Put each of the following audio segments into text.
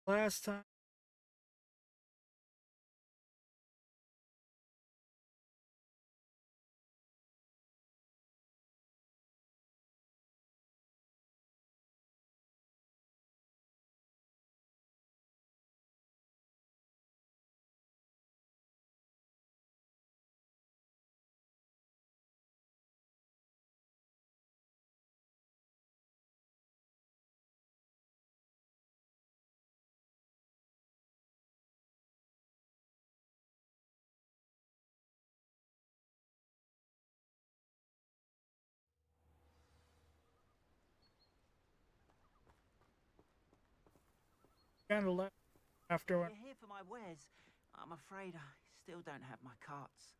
last time. Kind of left after when You're here for my wares. I'm afraid I still don't have my carts.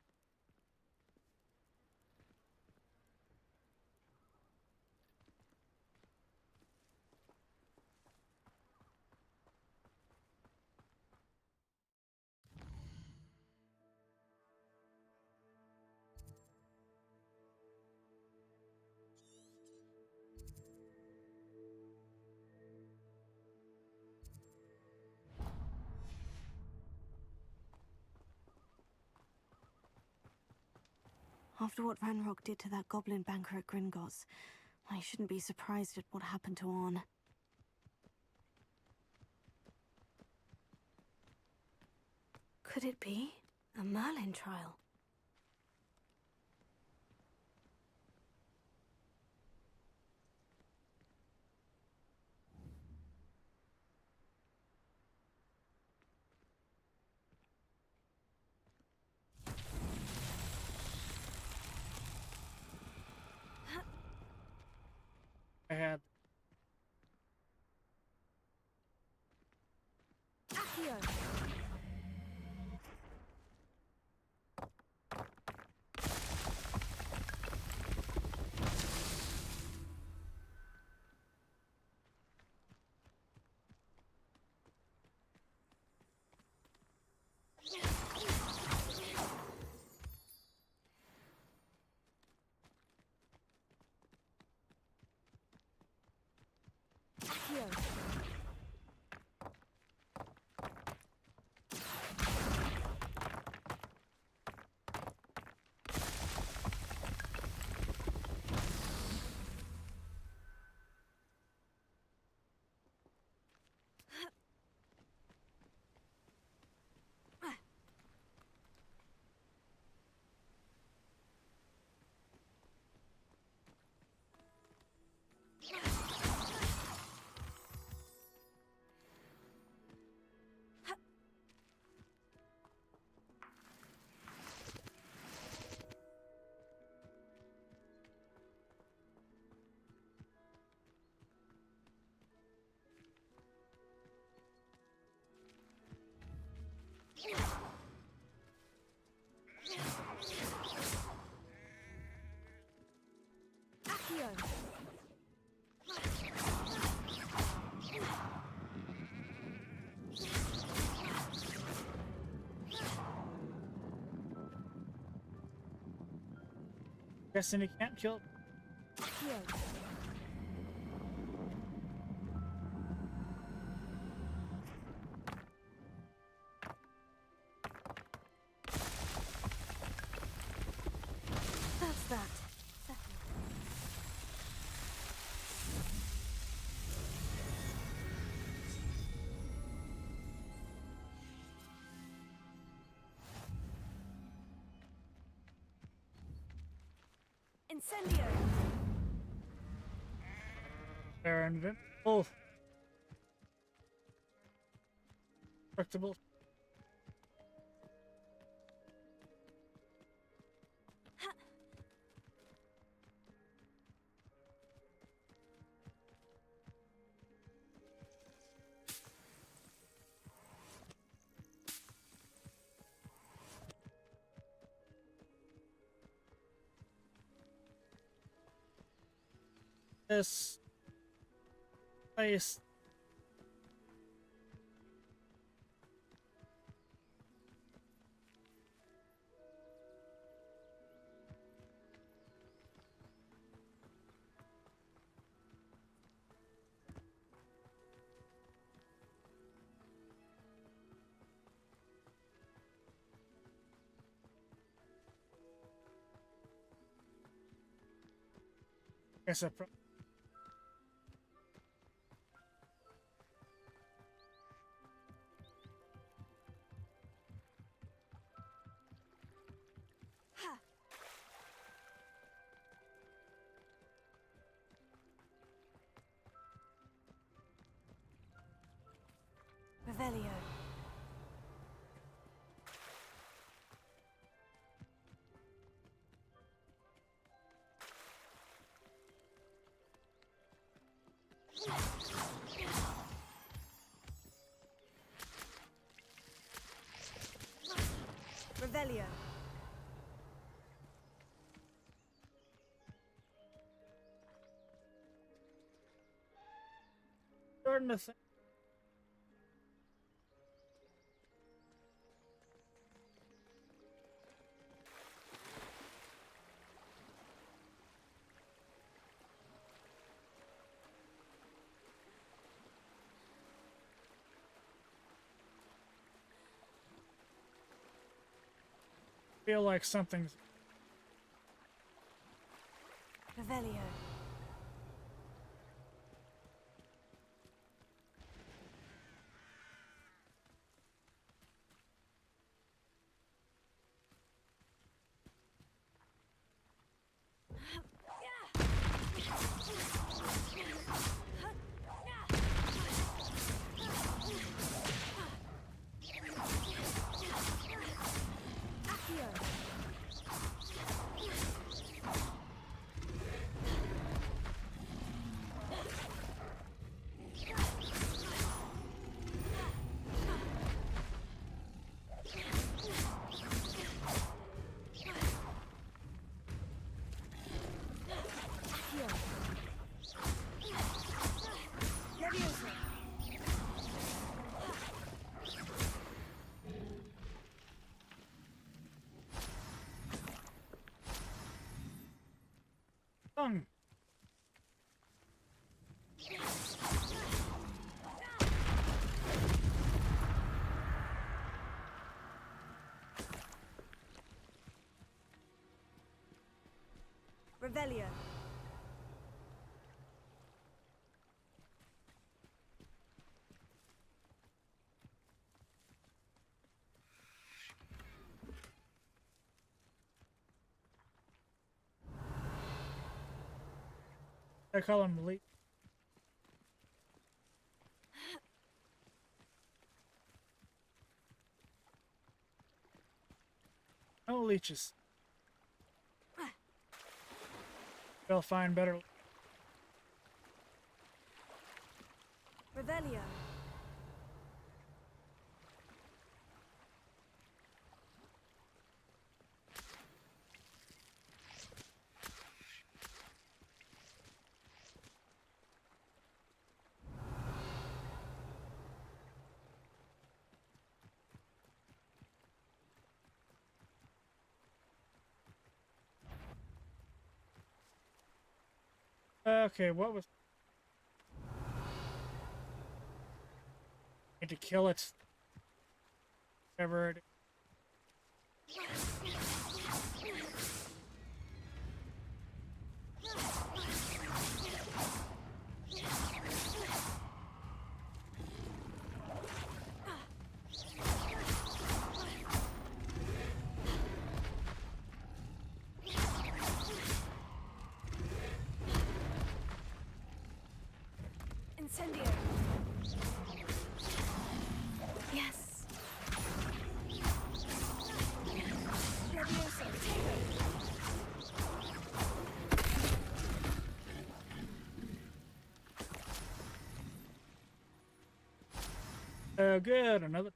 After what Ranrock did to that goblin banker at Gringotts, I shouldn't be surprised at what happened to Orn. Could it be a Merlin trial? I had. Accio! Accio! Accio! Guessing he can't kill. Accio! That's that. Settled. Incendio! They're invincible. Destructible. This place. Guess I Revelio. Revelio. starting to think. Feel like something's Revelio. tongue. Revelio. I call him Lee. No leeches. They'll find better. Revelio. Okay, what was? Need to kill it. Whatever it. Incendio. Yes. Levioso. Oh, good. Another.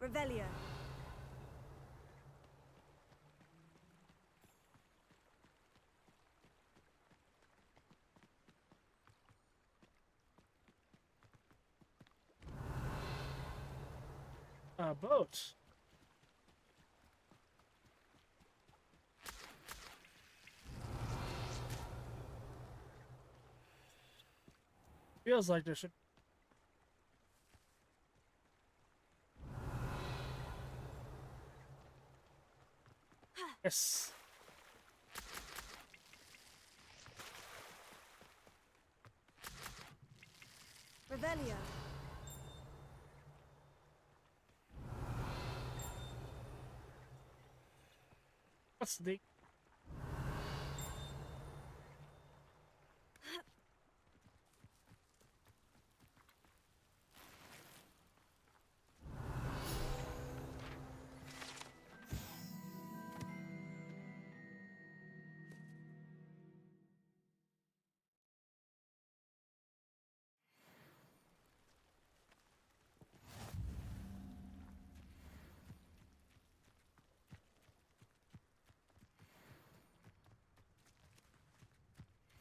Revelio. Boat. Feels like there should. Yes. Revelio. What's the...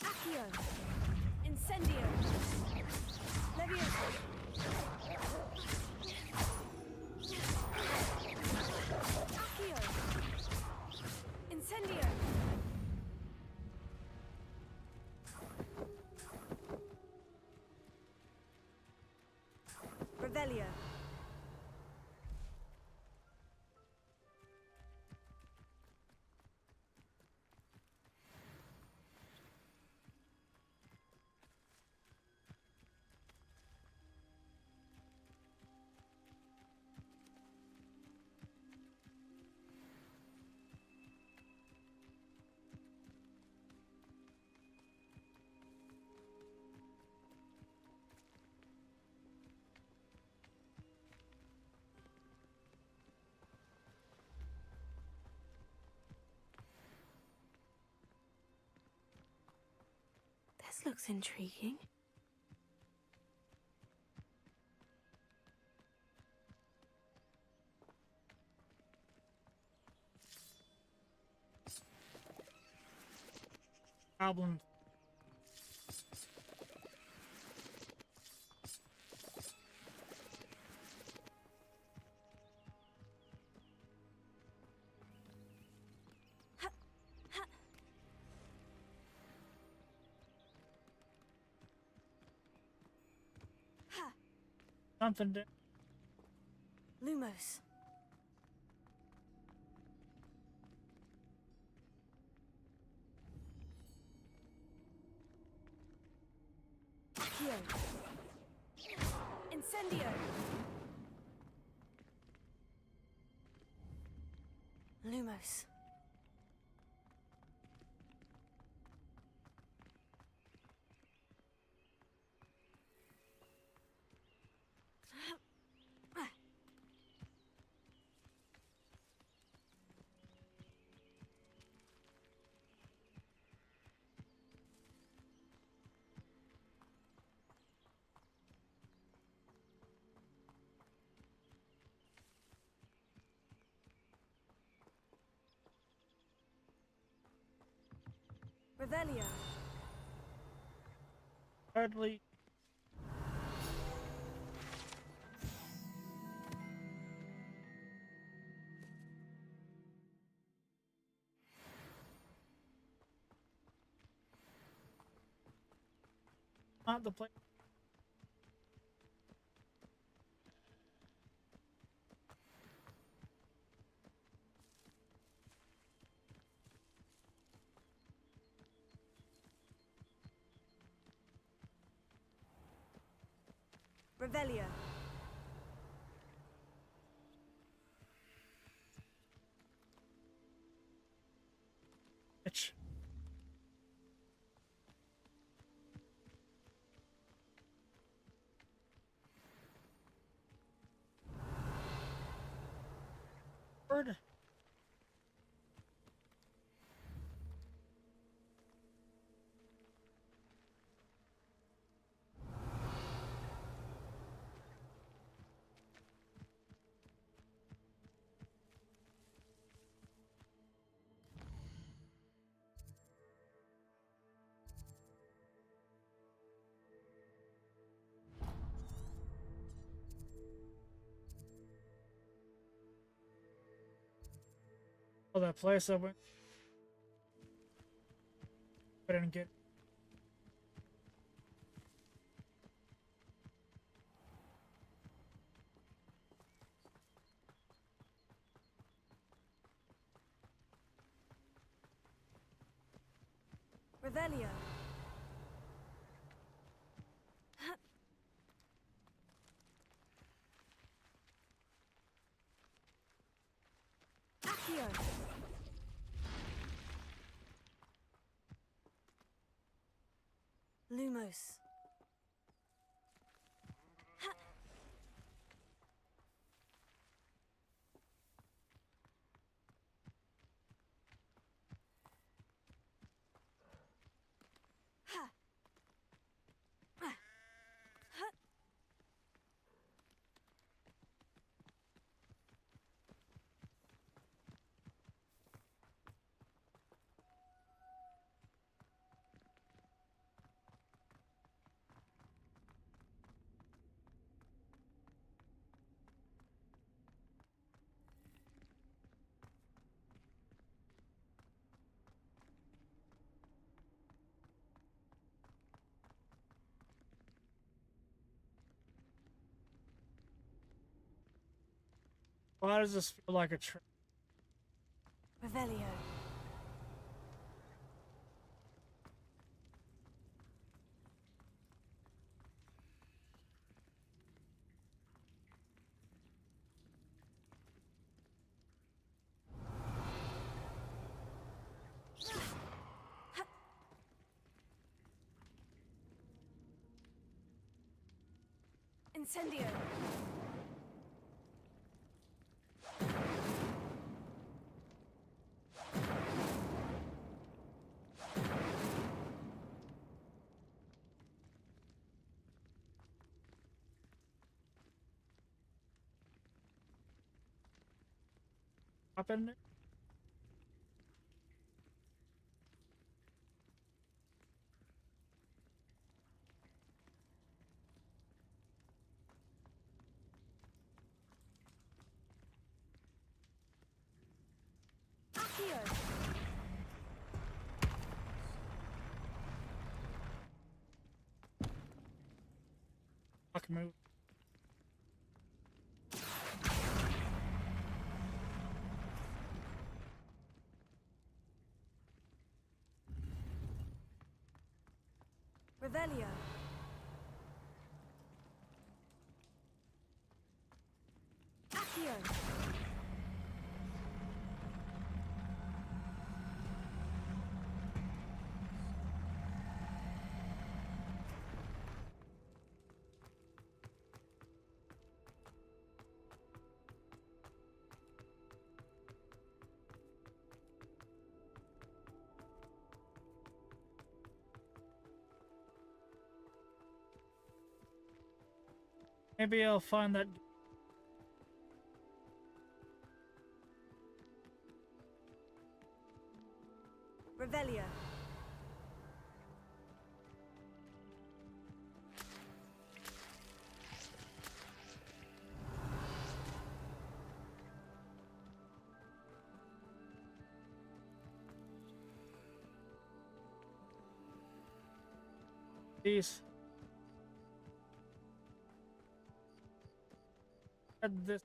Accio. Incendio. Leviosa. Accio. Incendio. Revelio. This looks intriguing. Problems. Something to... Lumos. Accio. Incendio. Lumos. Revelio. Hardly... Not the place. Revelio. Bitch. Word. Oh, that place I went. I didn't get. Revelio. Accio. Lumos. Ha. Ha. Ah. Ha. Why does this feel like a trick? Revelio. Incendio. Happened? Accio. Fuck move. Revelio. Accio. Maybe I'll find that. Revelio. These. Add this.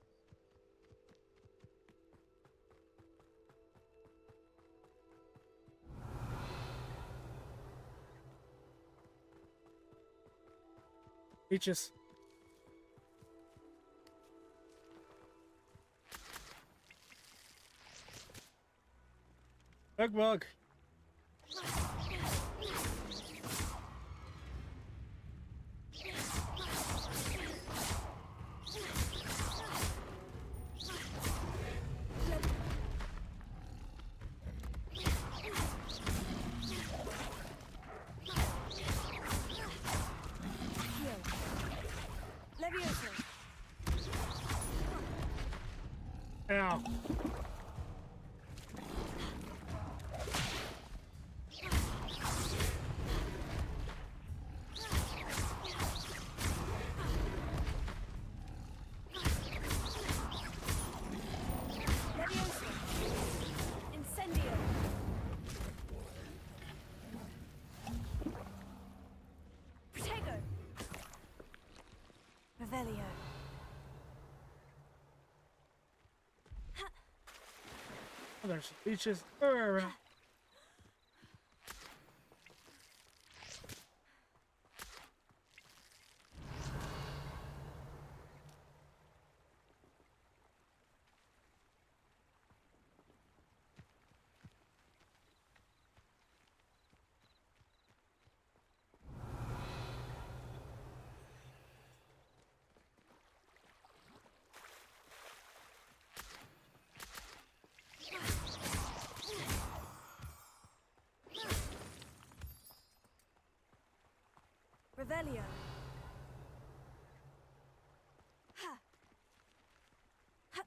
Beaches. Bug. Levioso. Ow. Levioso. Incendio. Protego. Revelio. Oh, there's beaches around. Revelio. Ha. Ha.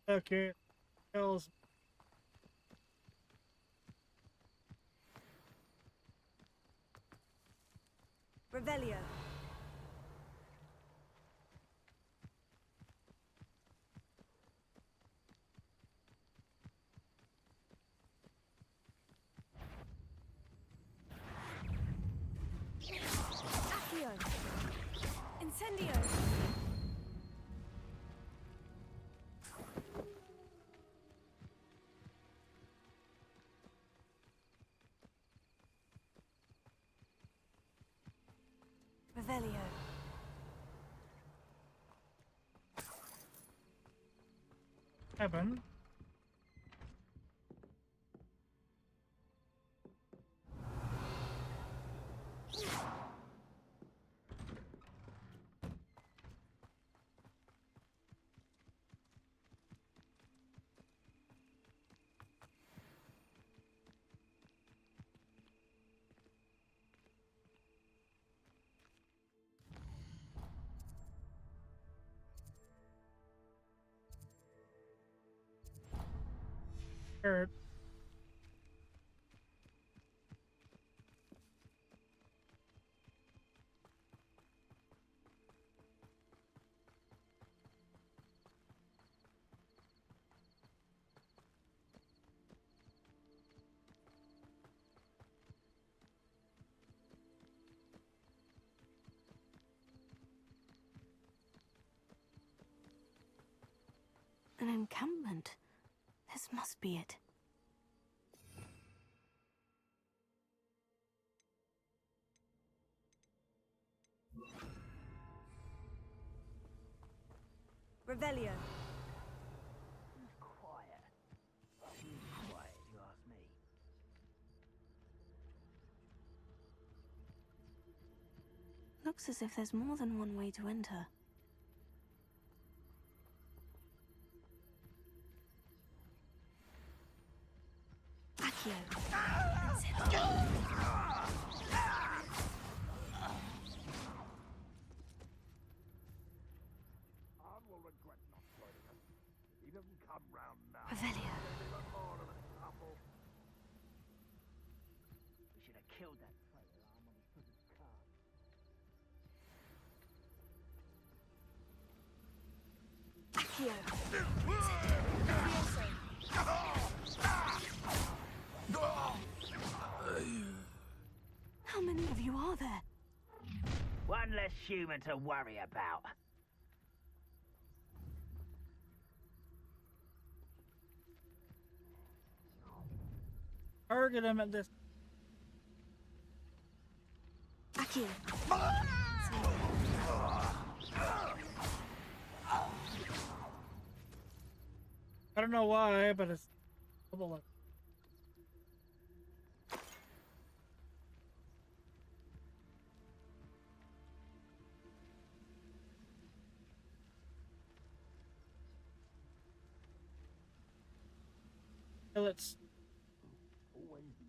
Okay. Tells Revelio. Accio. Incendio. Revelio. heaven. Here. An encampment. This must be it. Revelio. Quiet. Too quiet, if you ask me. Looks as if there's more than one way to enter. Accio. Arn will regret not joining us. If he doesn't come round now, Revelio. even more of a trouble. We should have killed that traitor Arm when he put his card. Accio. How many of you are there? One less human to worry about. Target him at this. Accio. I don't know why, but it's double up. Let's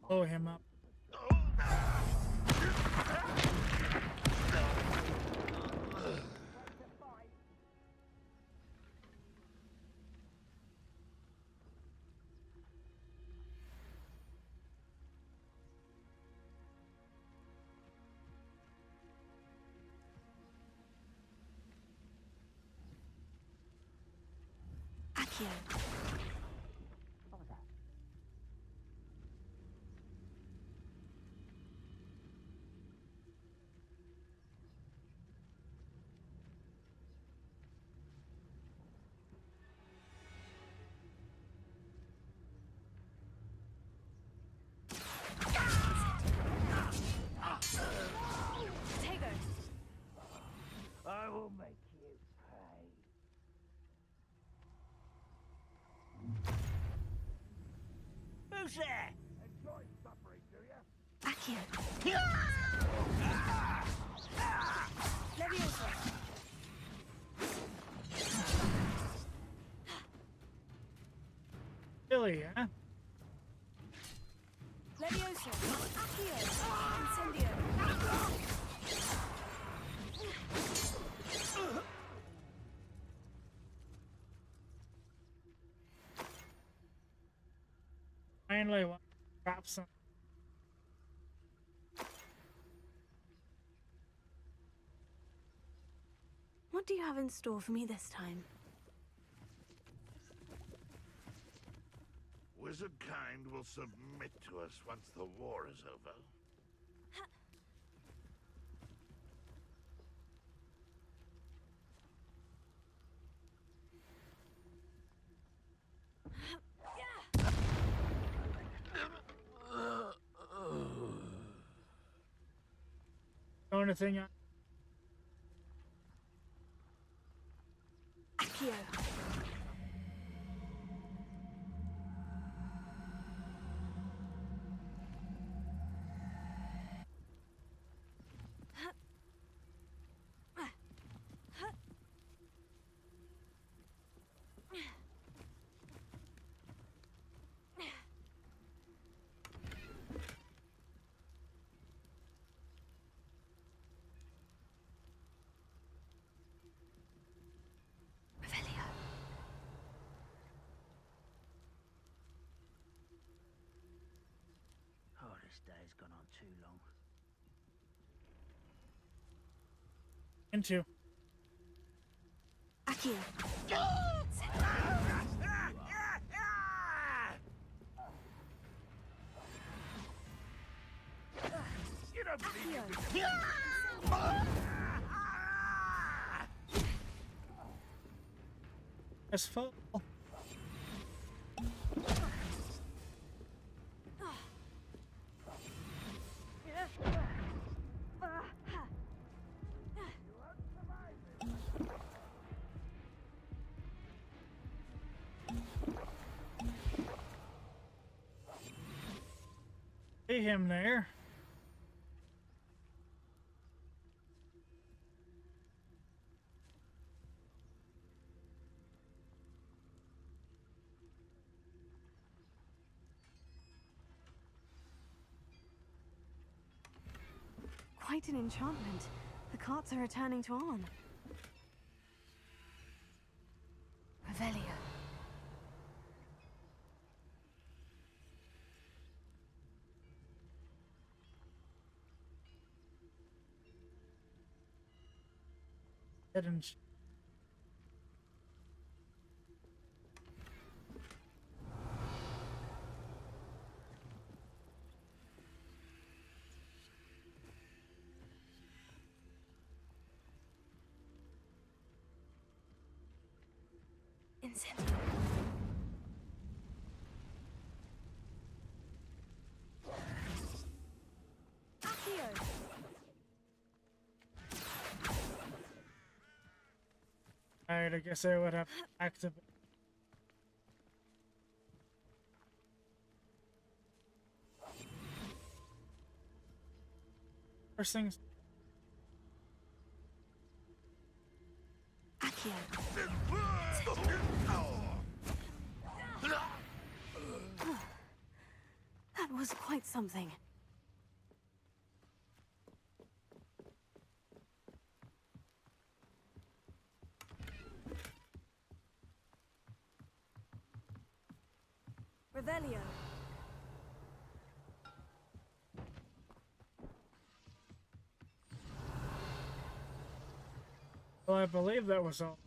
blow him up. Accio. What was that? I will make you pay. Who's there? Enjoy suffering, do you? Accio. Leviosa. Really, huh? Leviosa. Accio. Incendio. Finally, want to drop some. What do you have in store for me this time? Wizard kind will submit to us once the war is over. The only thing I Accio. Revelio. Oh, this day's gone on too long. into. Accio. You don't believe Accio. As full. See him there. Quite an enchantment. The carts are returning to Arn. Revelio. Hidden. Incendio. Accio. Alright, I guess I would have to activate. First things. Accio. That was quite something. Revelio. Well, I believe that was all.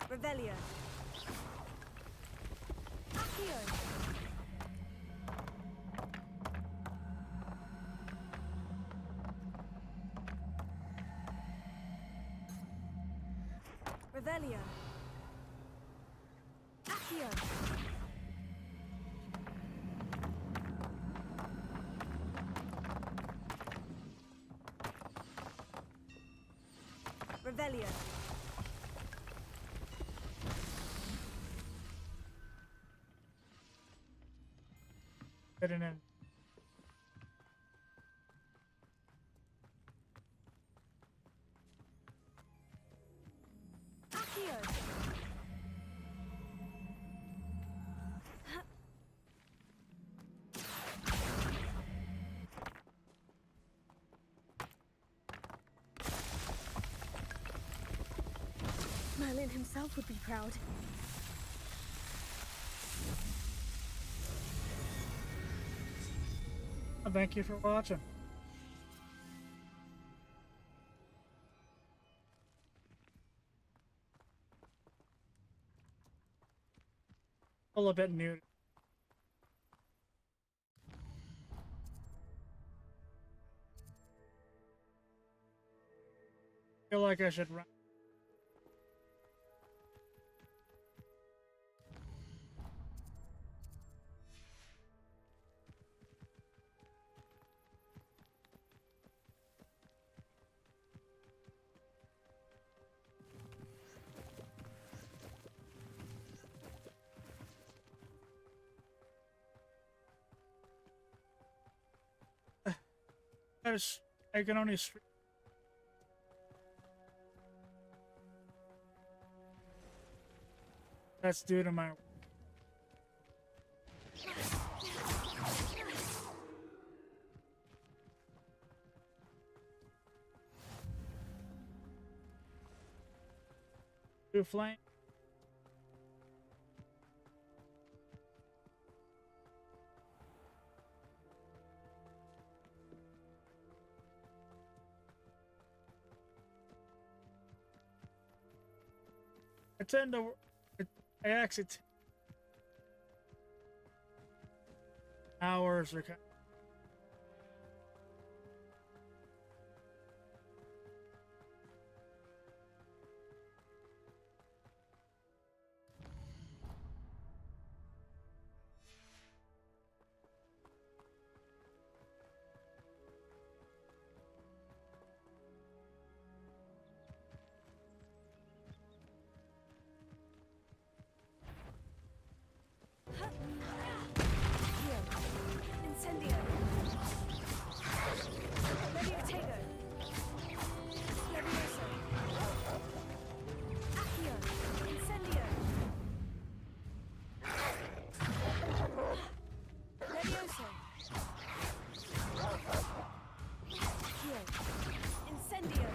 Revelio. Accio. Revelio. Accio. Revelio. Fitting in. Accio. Merlin himself would be proud. Well, thank you for watching. A little bit new. Feel like I should run. I can only stream. That's due to my flame. I tend to. I actually hours or kind. Accio. Incendio. Leviatego. Levioso. Accio. Incendio. Levioso. Accio. Incendio.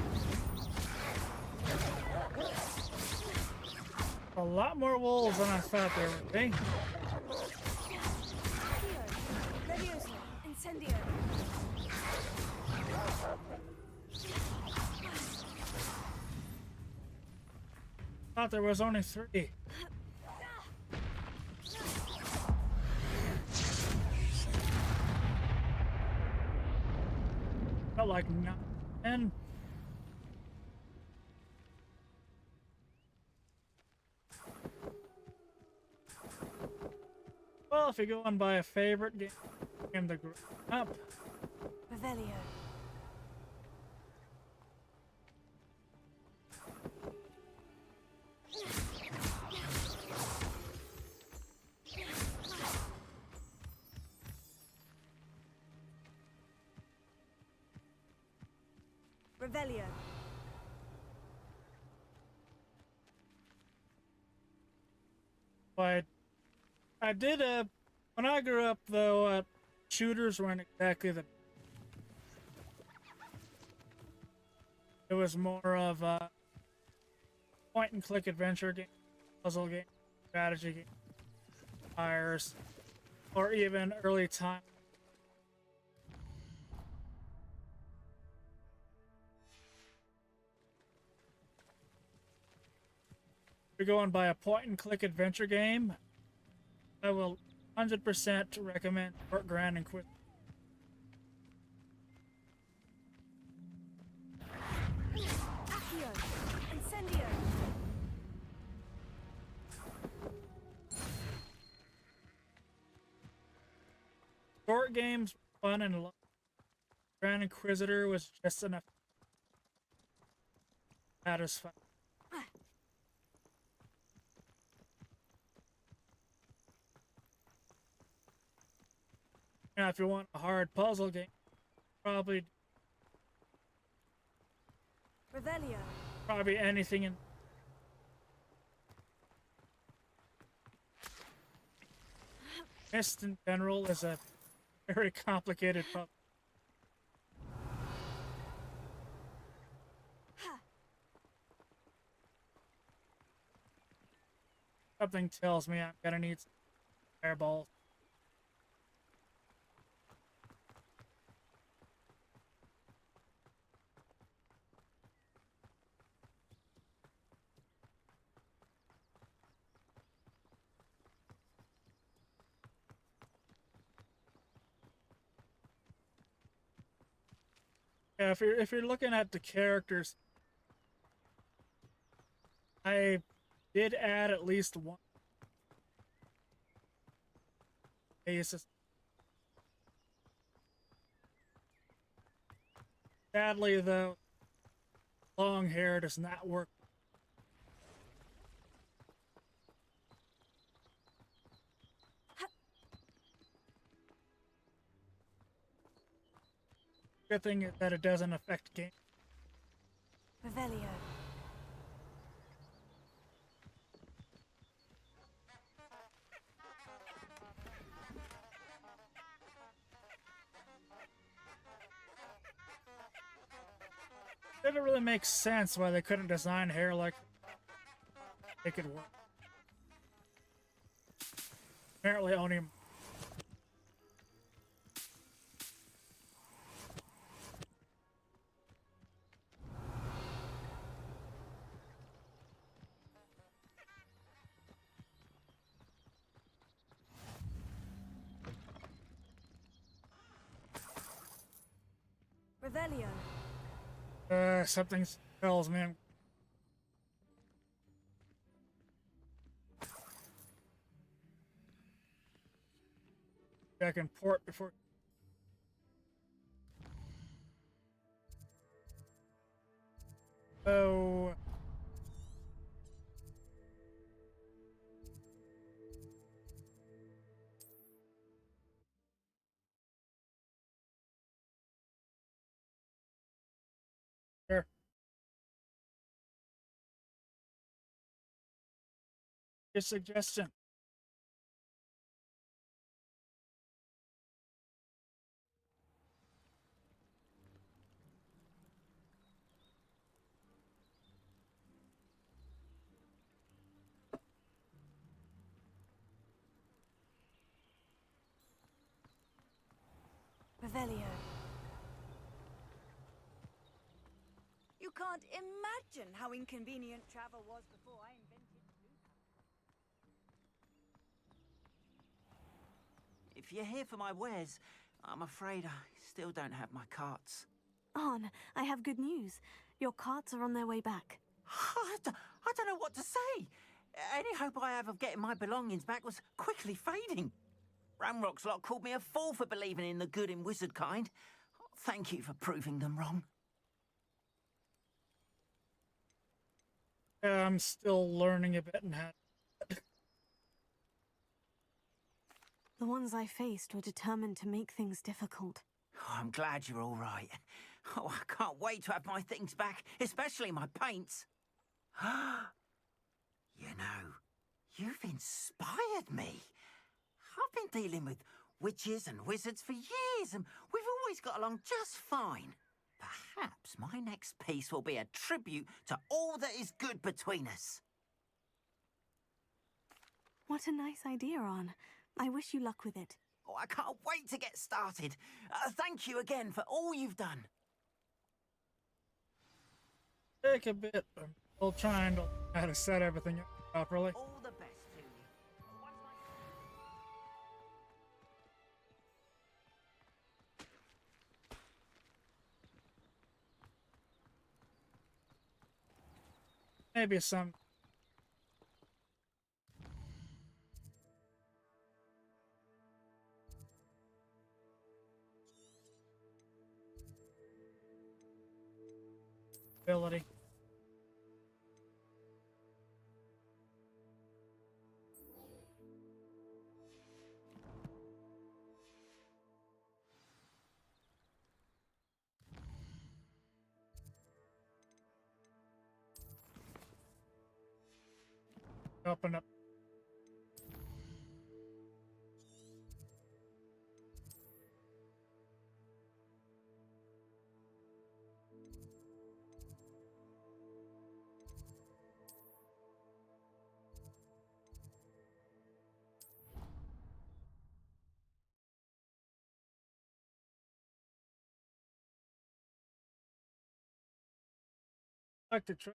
A lot more wolves than I thought there would be. Accio. Levioso. Incendio. Thought there was only 3. Felt like 9. Well, if you go on by a favorite game to grow up, Revelio. Revelio. but I did when I grew up though, shooters weren't exactly the. It was more of a point and click adventure game, puzzle game, strategy game, fires, or even early time. you're going by a point-and-click adventure game, I will 100% recommend Fort Grand Inquisitor. Accio. Incendio. Short games were fun and Grand Inquisitor was just enough satisfying. Now, if you want a hard puzzle game, probably Revelio. anything in. Myst in general is a very complicated puzzle. Something tells me I'm gonna need some fireballs. Yeah, if you're looking at the characters, I did add at least one basis. Sadly, though, long hair does not work. Good thing is that it doesn't affect game. Revelio. It didn't really make sense why they couldn't design hair like they could work. Apparently only Revelio. something tells me I can port before. Oh. Sure. Good suggestion. Revelio. You can't imagine how inconvenient travel was before I invented blue. If you're here for my wares, I'm afraid I still don't have my carts. Arn, I have good news. Your carts are on their way back. I don't know what to say. Any hope I have of getting my belongings back was quickly fading. Ramrock's lot called me a fool for believing in the good in wizard kind. Thank you for proving them wrong. I'm still learning a bit and how. The ones I faced were determined to make things difficult. Oh, I'm glad you're all right. Oh, I can't wait to have my things back, especially my paints. You know, you've inspired me. I've been dealing with witches and wizards for years, and we've always got along just fine. Perhaps my next piece will be a tribute to all that is good between us. What a nice idea, Arn. I wish you luck with it. Oh, I can't wait to get started. Thank you again for all you've done. Take a bit. I'm still trying to how to set everything up. properly. All the best to you. Once Maybe some. Ability. Open up. Like to try.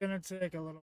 Gonna take a little.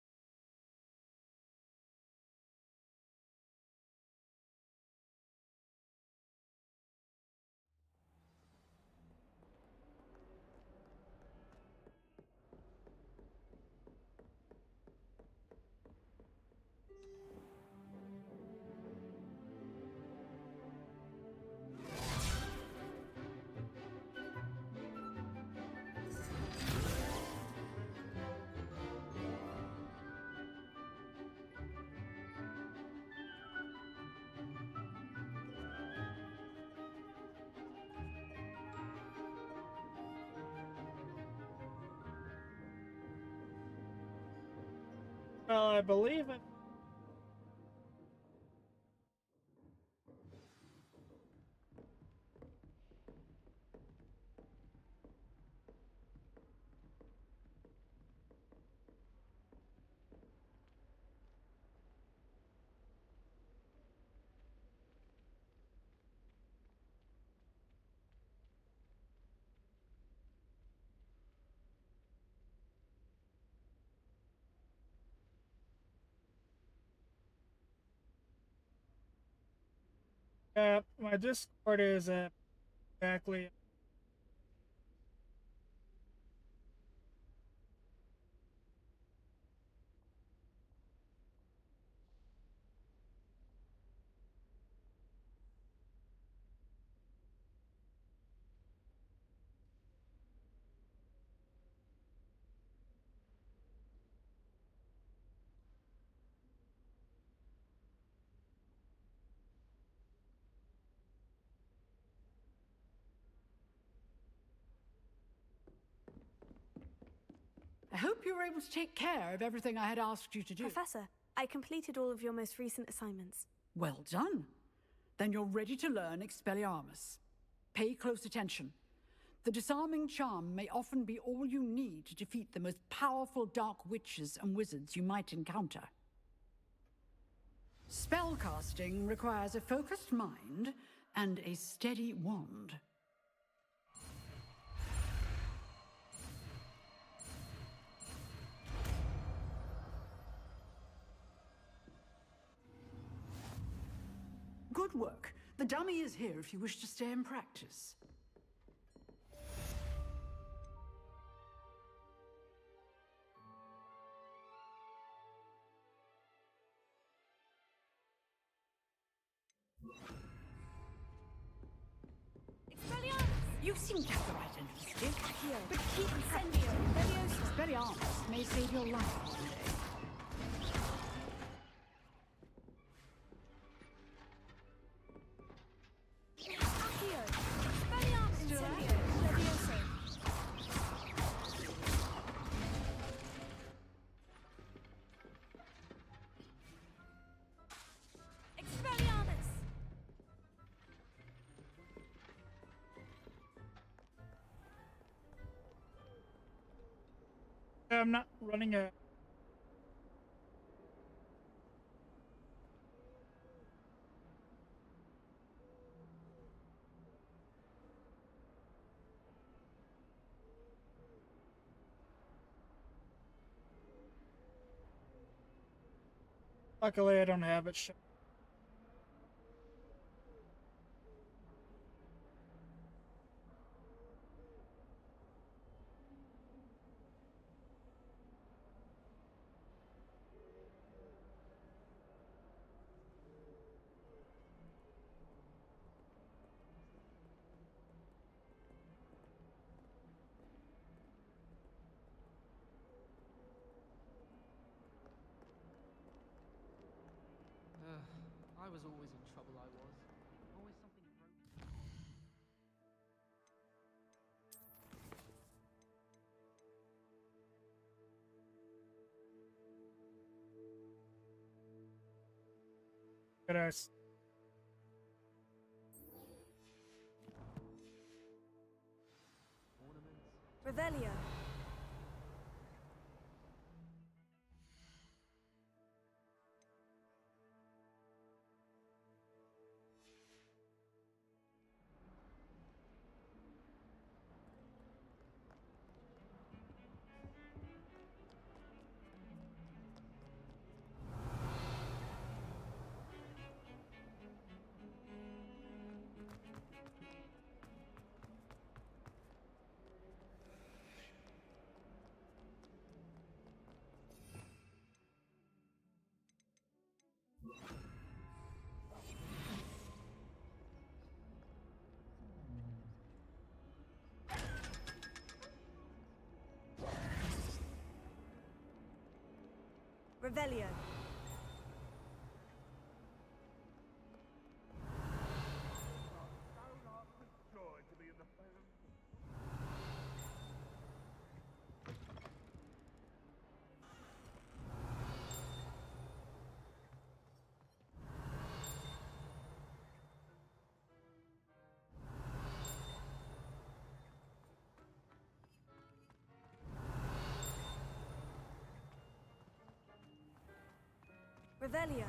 Well, I believe it. My Discord is exactly. I hope you were able to take care of everything I had asked you to do. Professor, I completed all of your most recent assignments. Well done. Then you're ready to learn Expelliarmus. Pay close attention. The disarming charm may often be all you need to defeat the most powerful dark witches and wizards you might encounter. Spellcasting requires a focused mind and a steady wand. Good work. The dummy is here if you wish to stay and practice. Expelliarmus! You seem to have the right end of the stick. Here. But keep Incendio. Leviosa. Expelliarmus may save your life one day. Accio. Expelliarmus. Incendio. Leviosa. Expelliarmus! I'm not running a. Luckily, I don't have it. I was always in trouble, I was. Always something broke. But Ornaments. Revelio. Revelio. Down heart with joy to be in the presence of Revelio.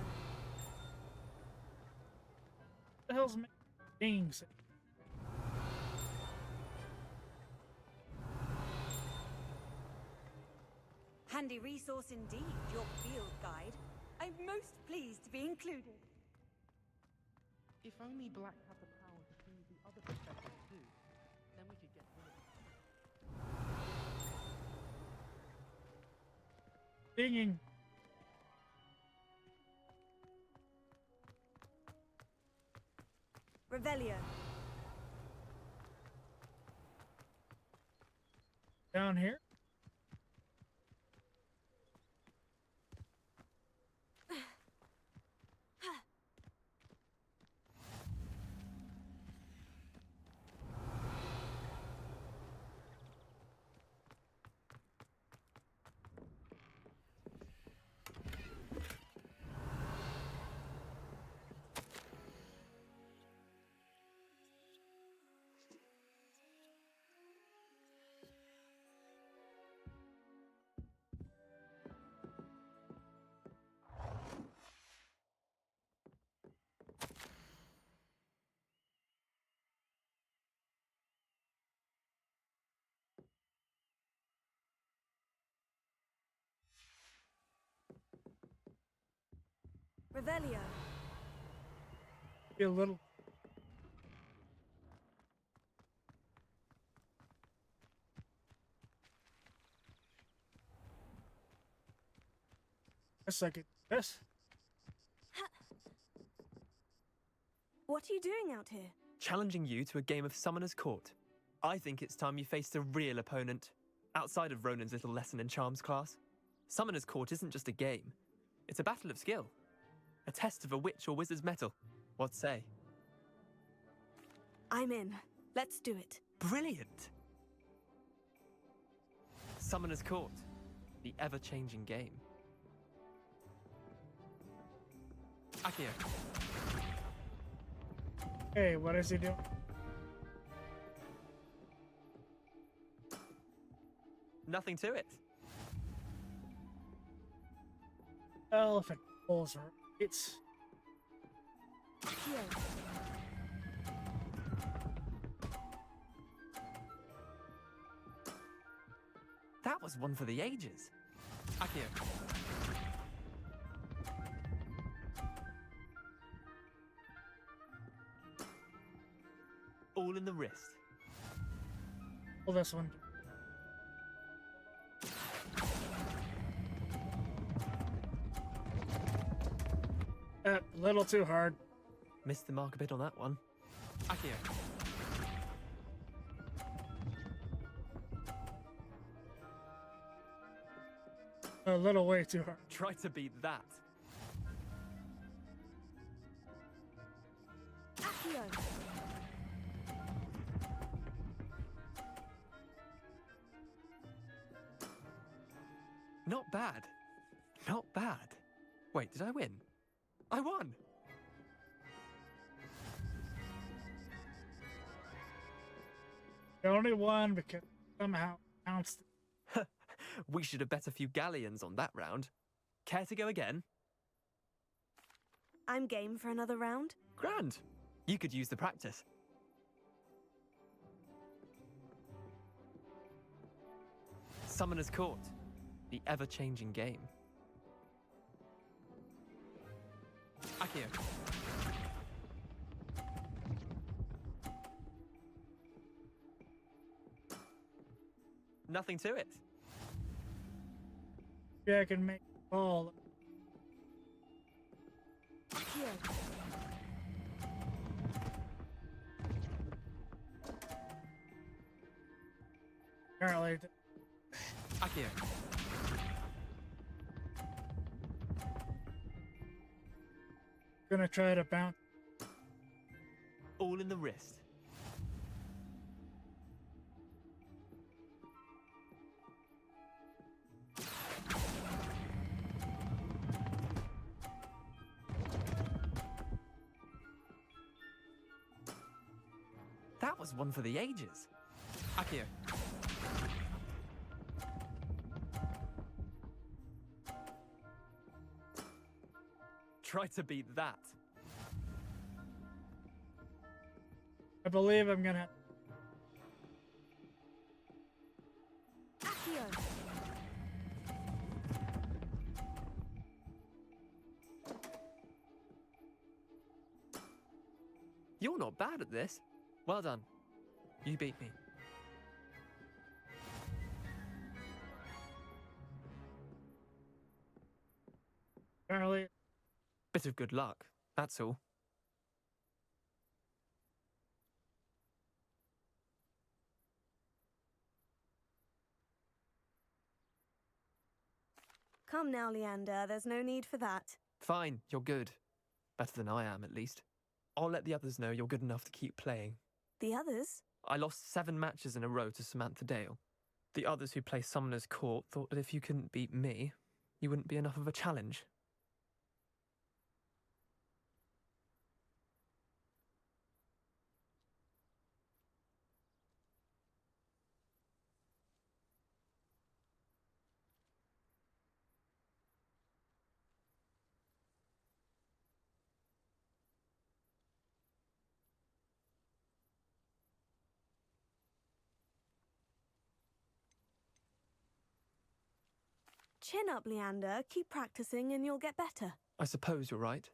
the hell's things? Handy resource indeed, your field guide. I'm most pleased to be included. If only Black had the power to do the other professors too, then we could get rid of it. Dinging. Revelio. Down here. Revelio. Be a little. Guess I could do this. What are you doing out here? Challenging you to a game of Summoner's Court. I think it's time you faced a real opponent, outside of Ronan's little lesson in charms class. Summoner's Court isn't just a game. It's a battle of skill. A test of a witch or wizard's mettle. What say? I'm in. Let's do it. Brilliant! Summoner's Court. The ever-changing game. Akio. Hey, what is he doing? Nothing to it. Elephant pulls her. It's Here. That was one for the ages. Akio. All in the wrist. Pull this one. A little too hard. Missed the mark a bit on that one. Accio. A little way too hard. Try to beat that. Accio. Not bad. Not bad. Wait, did I win? I won! The only one because somehow bounced. We should have bet a few galleons on that round. Care to go again? I'm game for another round. Grand. You could use the practice. Summoner's Court. The ever-changing game. Accio. Nothing to it. Yeah, I can make a ball. Accio. Apparently, Accio. gonna try to bounce. All in the wrist. That was one for the ages. Accio. Try to beat that. I believe I'm gonna. Accio. You're not bad at this. Well done. You beat me. Apparently, Bit of good luck, that's all. Come now, Leander. There's no need for that. Fine, you're good. Better than I am, at least. I'll let the others know you're good enough to keep playing. The others? I lost 7 matches in a row to Samantha Dale. The others who play Summoner's Court thought that if you couldn't beat me, you wouldn't be enough of a challenge. Chin up, Leander. Keep practicing and you'll get better. I suppose you're right.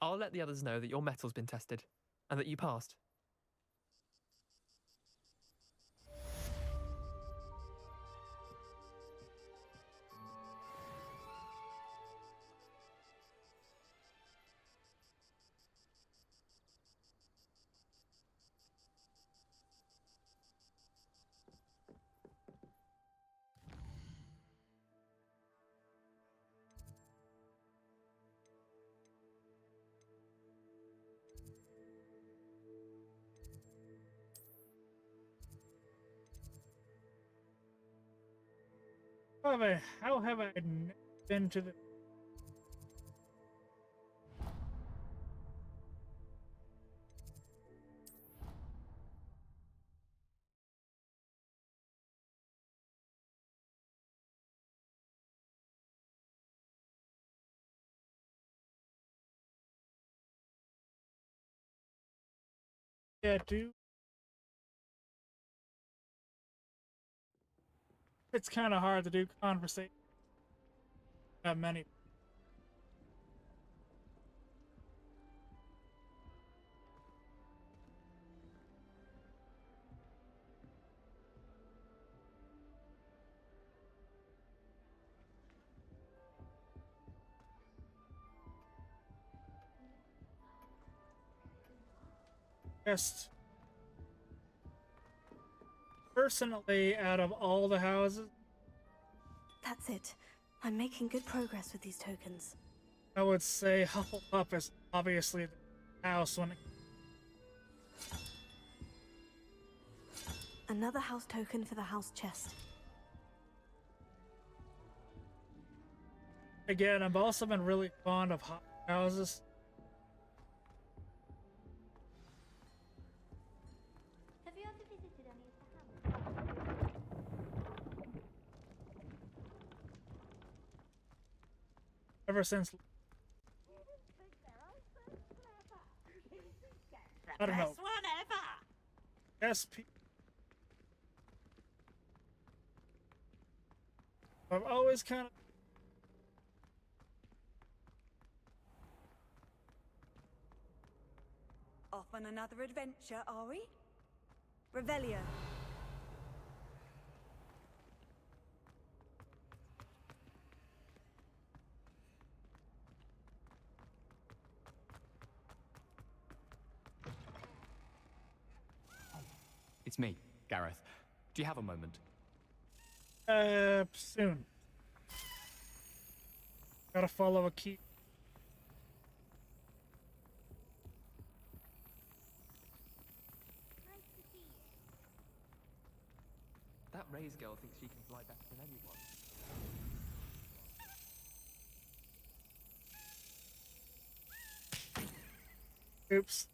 I'll let the others know that your metal's been tested, and that you passed. how have I been to the? Yeah, dude. It's kind of hard to do conversation. Not many. Just personally, out of all the houses, That's it. I'm making good progress with these tokens. I would say Hufflepuff is obviously the house when it. Another house token for the house chest. Again, I've also been really fond of hot houses. Have you ever visited any of the houses? Ever since, I don't know. Best one ever! SP. I've always kind of. Off on another adventure, are we? Revelio. It's me, Gareth. Do you have a moment? Soon. Gotta follow a key. Nice to see you. That Ray's girl thinks she can fly better than anyone. Oops.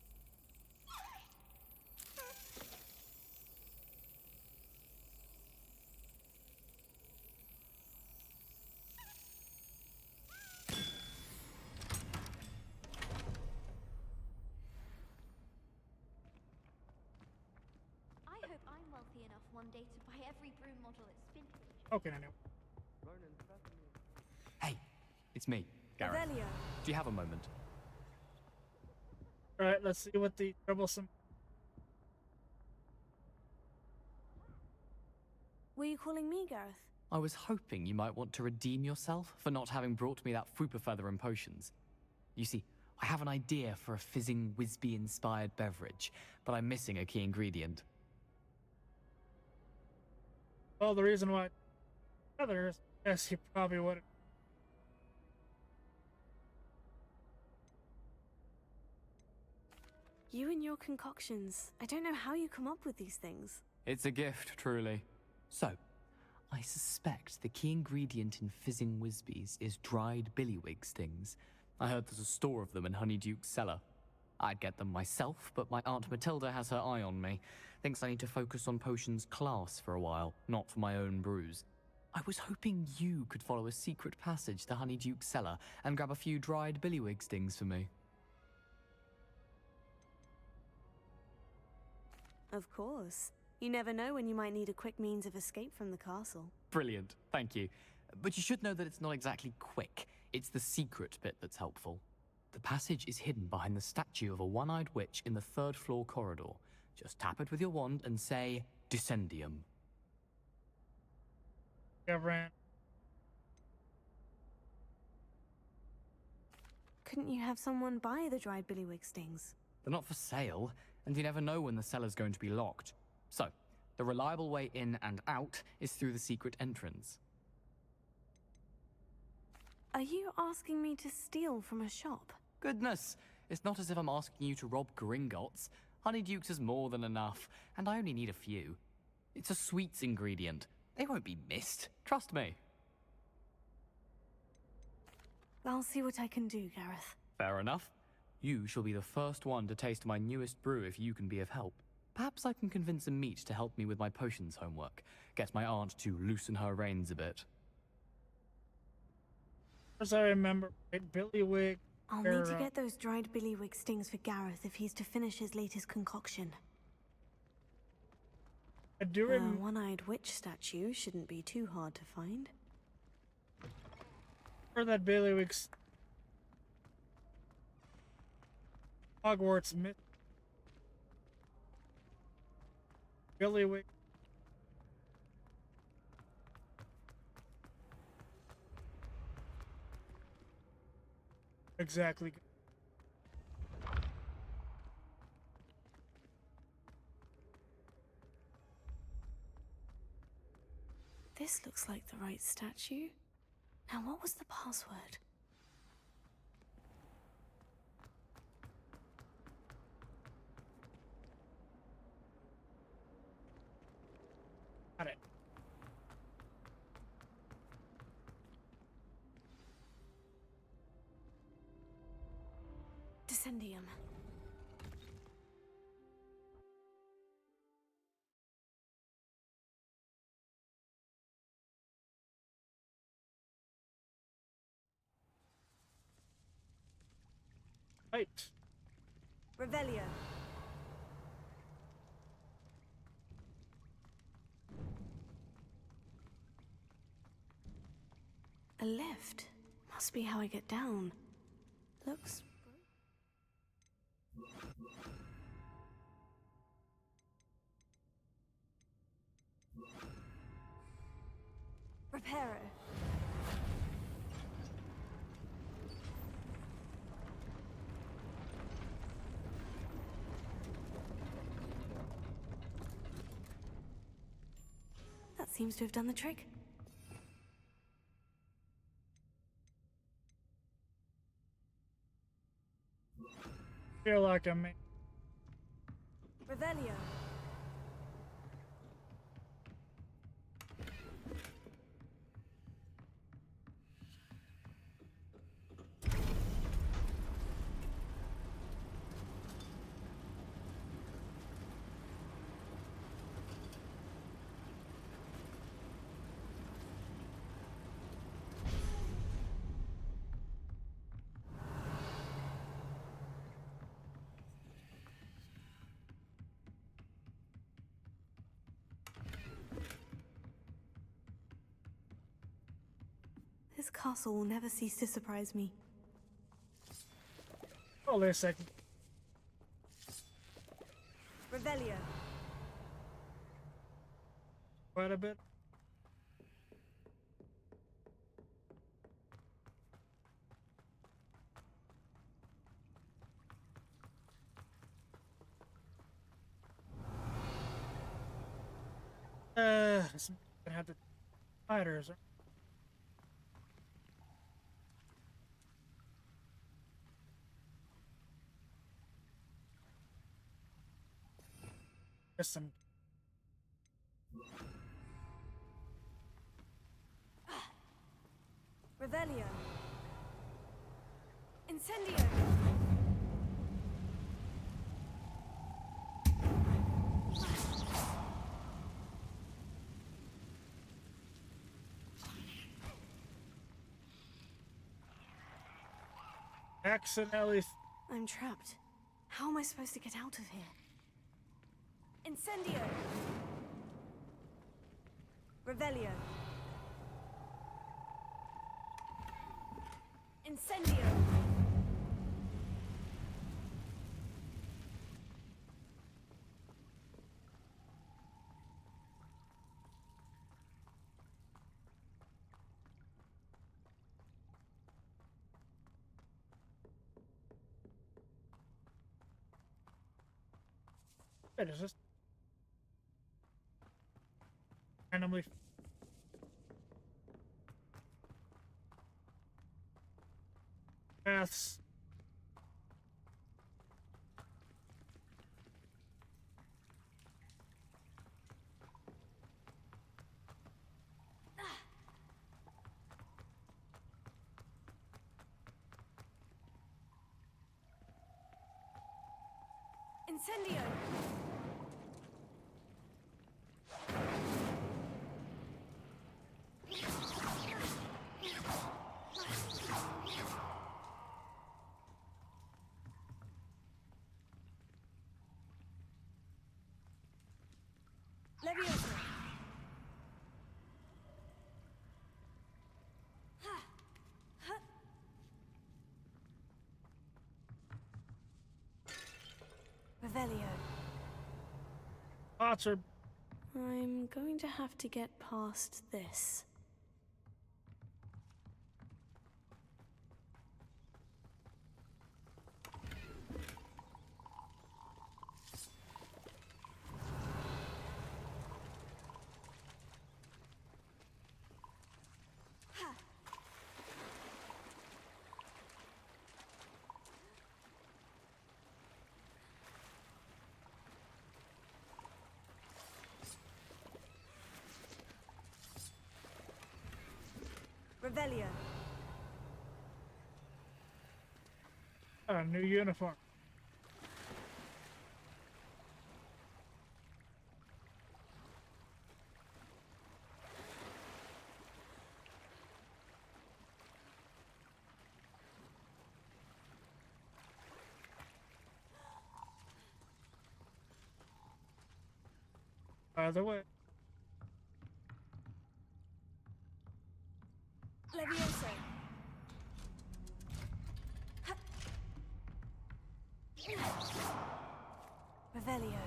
I hope I'm wealthy enough one day to buy every broom model at Spintage. Okay, I know. Ronan, certainly. Hey, it's me, Gareth. Revelio. Do you have a moment? Alright, let's see what the troublesome. Were you calling me, Gareth? I was hoping you might want to redeem yourself for not having brought me that Fooper feather and potions. You see, I have an idea for a fizzing Wisby-inspired beverage, but I'm missing a key ingredient. Well, the reason why others, yes, you probably would. You and your concoctions. I don't know how you come up with these things. It's a gift, truly. So, I suspect the key ingredient in fizzing Wisbies is dried billywig stings. I heard there's a store of them in Honeyduke's cellar. I'd get them myself, but my Aunt Matilda has her eye on me. Thinks I need to focus on potions class for a while, not for my own brews. I was hoping you could follow a secret passage to Honeyduke's cellar and grab a few dried billywig stings for me. Of course. You never know when you might need a quick means of escape from the castle. Brilliant, thank you. But you should know that it's not exactly quick. It's the secret bit that's helpful. The passage is hidden behind the statue of a one-eyed witch in the third-floor corridor. Just tap it with your wand and say, Descendium. Yeah, Ran. Couldn't you have someone buy the dried billywig stings? They're not for sale, and you never know when the cellar's going to be locked. So, the reliable way in and out is through the secret entrance. Are you asking me to steal from a shop? Goodness, it's not as if I'm asking you to rob Gringotts. Honeydukes is more than enough, and I only need a few. It's a sweets ingredient. They won't be missed, trust me. I'll see what I can do, Gareth. Fair enough. You shall be the first one to taste my newest brew if you can be of help. Perhaps I can convince a meat to help me with my potions homework. Get my aunt to loosen her reins a bit. As I remember, right, Billywig. I'll need to get those dried billywig stings for Gareth if he's to finish his latest concoction. I do A remember. one-eyed witch statue shouldn't be too hard to find. That Billywig's Hogwarts myth. Billywig. Exactly. This looks like the right statue. Now, what was the password? Got it. Descendium. Right. Revelio. A lift. Must be how I get down. Looks... Reparo. That seems to have done the trick. Feel like I'm... Revelio. This castle will never cease to surprise me. Hold a second. Revelio. Quite a bit. This gonna have the spiders. There's some. Revelio. Incendio. Accidentally. I'm trapped. How am I supposed to get out of here? Incendio. Revelio. Incendio. Wait, is this randomly? Paths. Incendio. Leviosa. Revelio. Spots are. I'm going to have to get past this. Revelio. A new uniform. By the way, Levioso. Revelio.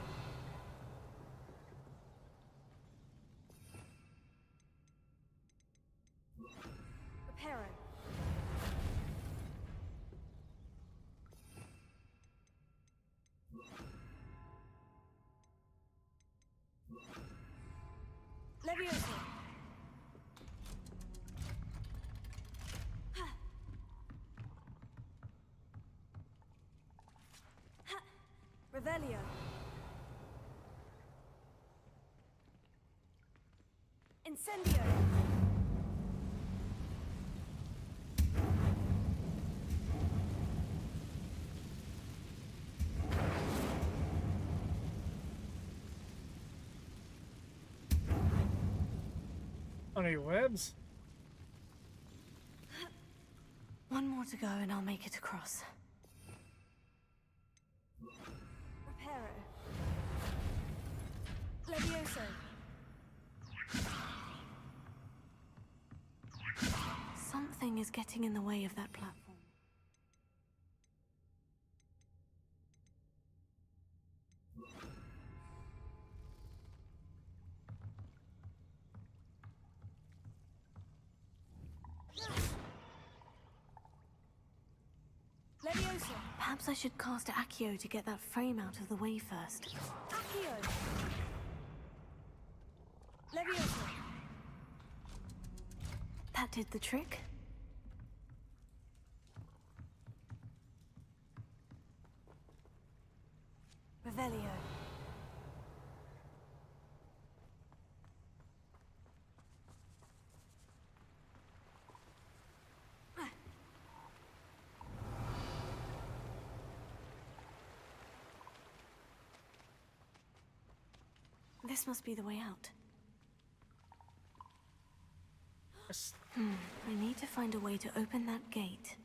Reparo. Levioso. Revelio. Incendio. any webs? One more to go and I'll make it across. Reparo. Levioso. Something is getting in the way of that platform. Levioso. Perhaps I should cast Accio to get that frame out of the way first. Accio. Levioso. That did the trick. Revelio. This must be the way out. Yes. I need to find a way to open that gate.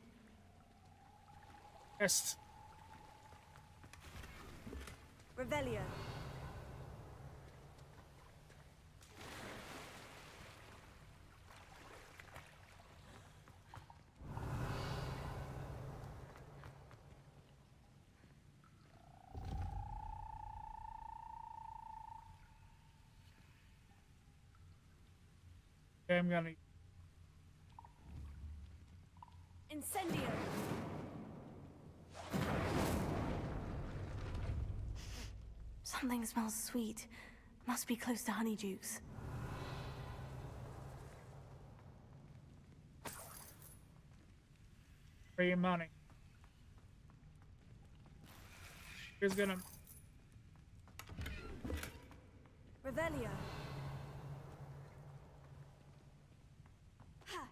Yes. Revelio. Okay, I'm gonna. Incendio. Something smells sweet. Must be close to Honeydukes. Free money. Who's gonna? Revelio. Ha.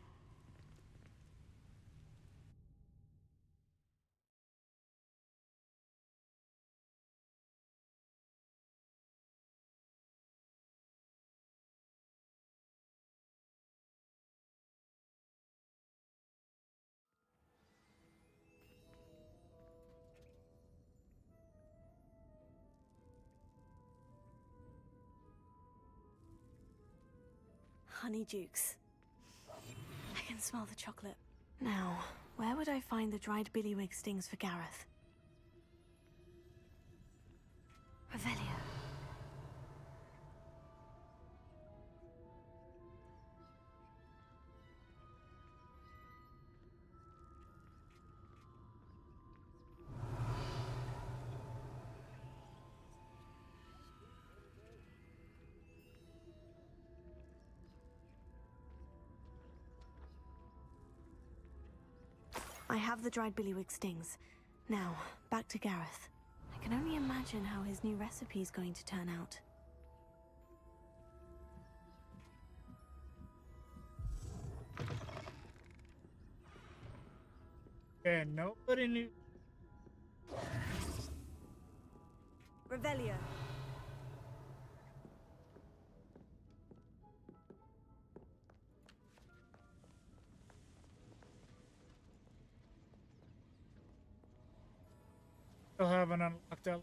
Honeydukes. I can smell the chocolate. Now, where would I find the dried billywig stings for Gareth? Revelio. I have the dried billywig stings. Now, back to Gareth. I can only imagine how his new recipe is going to turn out. And nobody knew. Revelio. Still haven't unlocked that.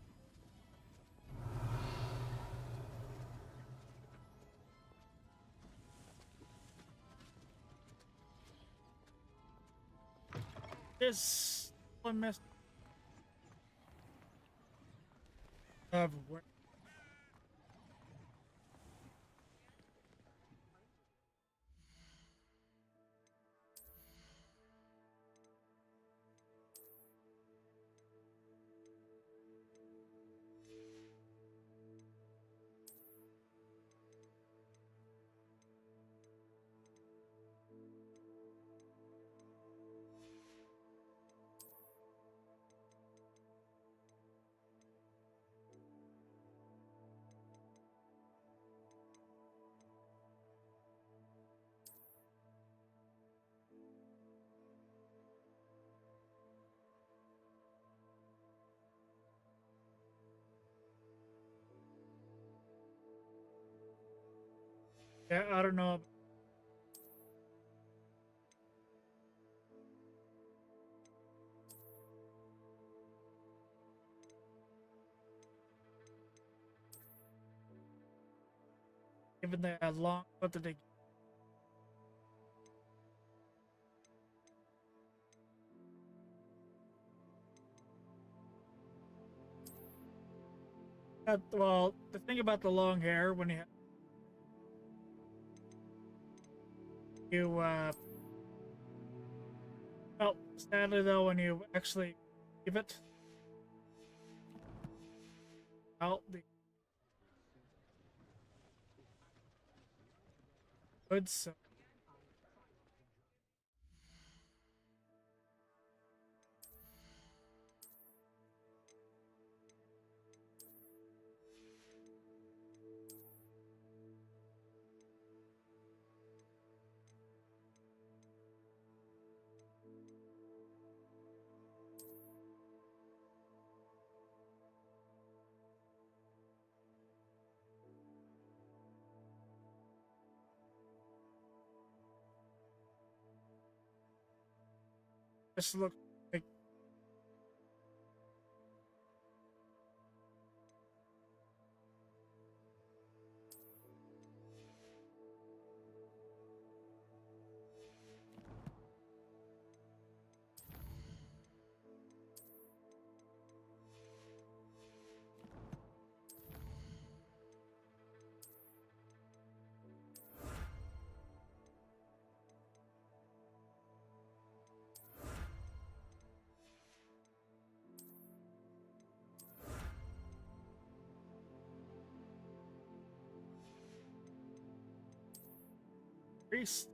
This one missed. Where? Yeah, I don't know. Given the long, what did they? Well, the thing about the long hair when well, sadly though, when you actually give it out the goods, so just look like priest.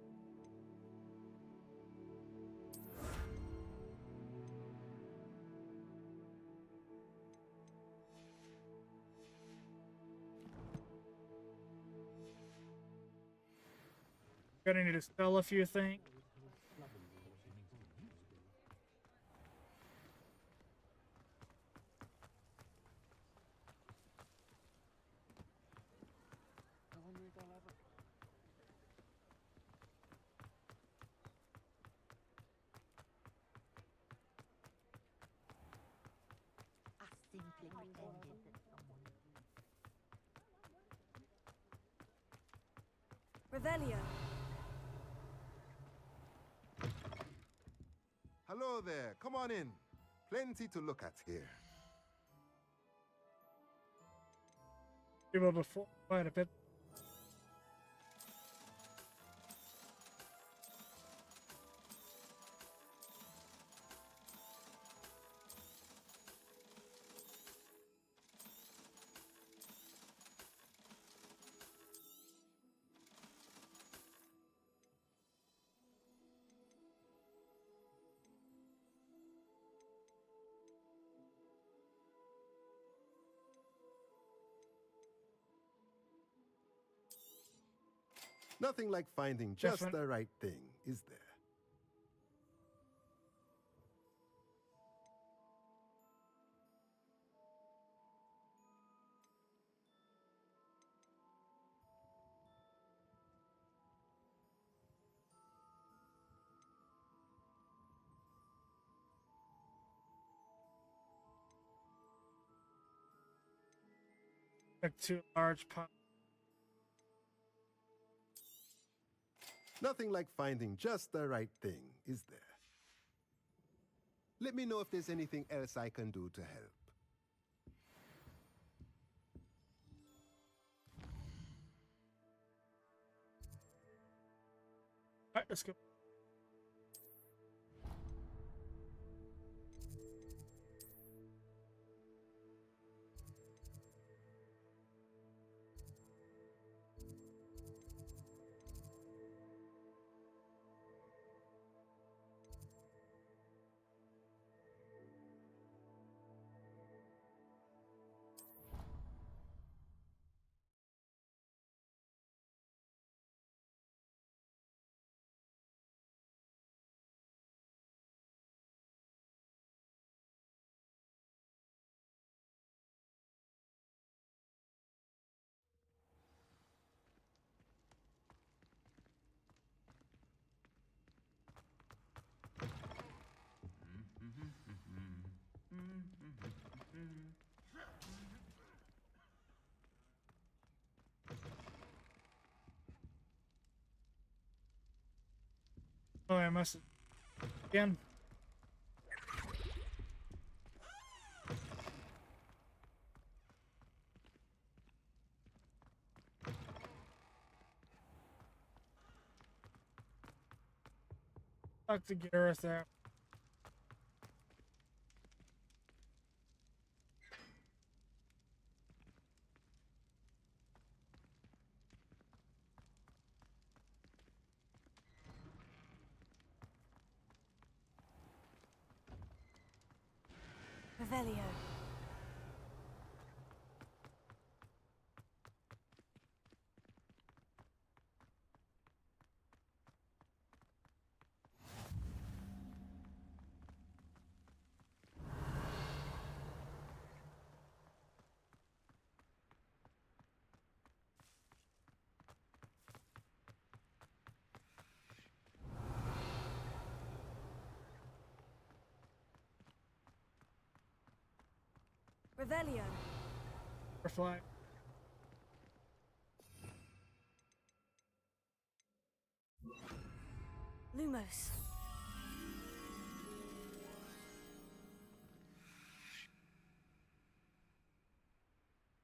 Gonna need to sell a few things. I simply pretended that someone... Revelio. Hello there. Come on in. Plenty to look at here. People before quite a bit. Nothing like finding just Different. the right thing, is there? Like two large piles. Nothing like finding just the right thing, is there? Let me know if there's anything else I can do to help. Alright, let's go. Oh, I must again. Talk to Gareth there. Revelio. Revelio. Butterfly. Lumos.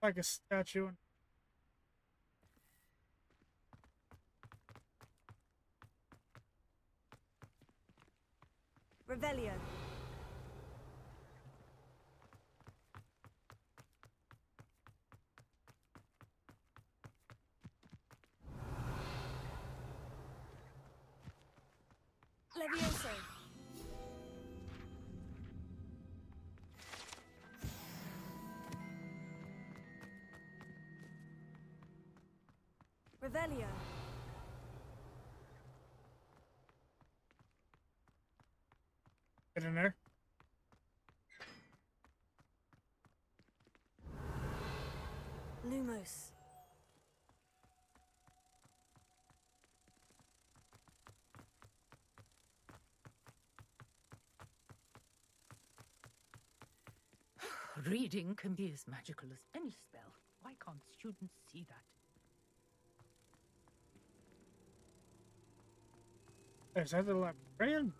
Like a statue. Revelio. Levioso. Revelio. Get in there. Lumos. Reading can be as magical as any spell. Why can't students see that? Is that the librarian?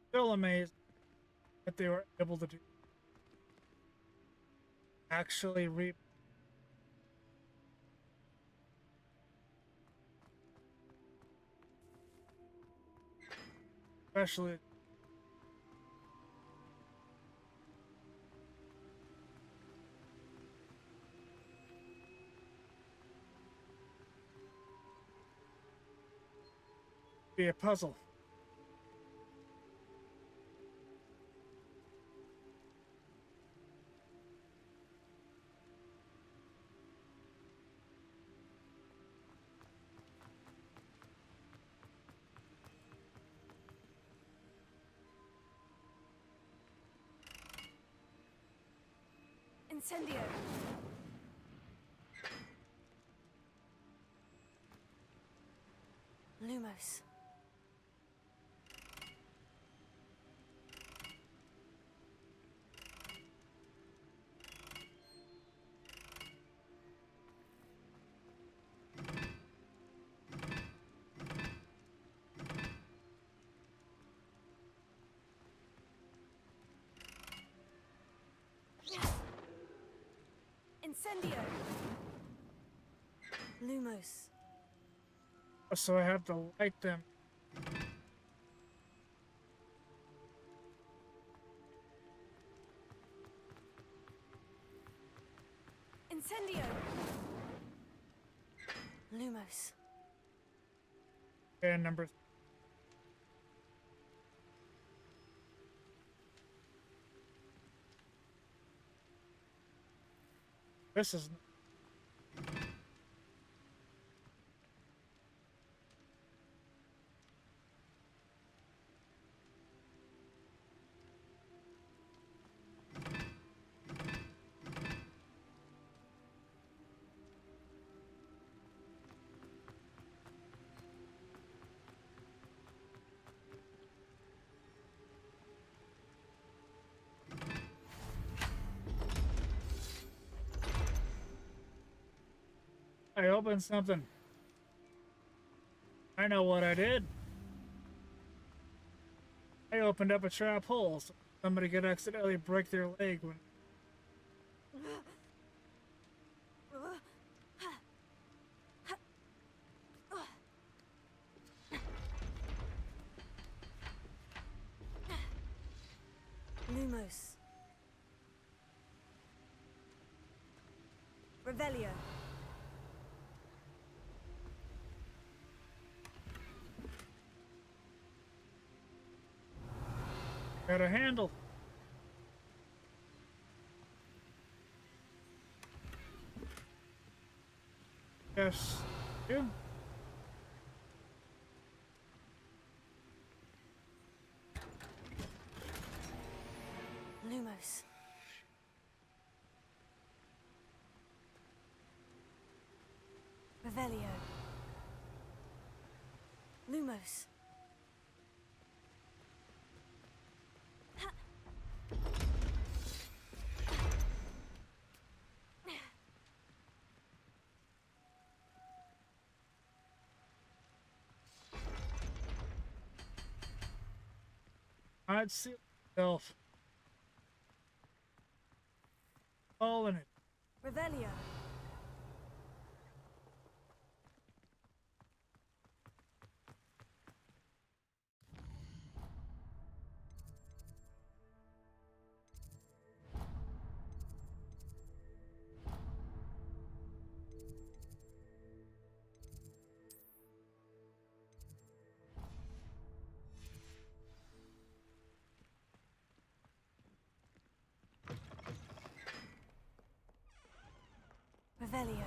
Still amazed that they were able to do. Actually read. Especially be a puzzle. Incendio. Lumos. Incendio. Lumos. So I have to light them. Incendio. Lumos. And number. This is. I opened something. I know what I did. I opened up a trap hole so somebody could accidentally break their leg when. Lumos. Revelio. Got a handle. Yes. You. Lumos. Revelio. Lumos. I'd see myself. All in it. Revelio. Revelio.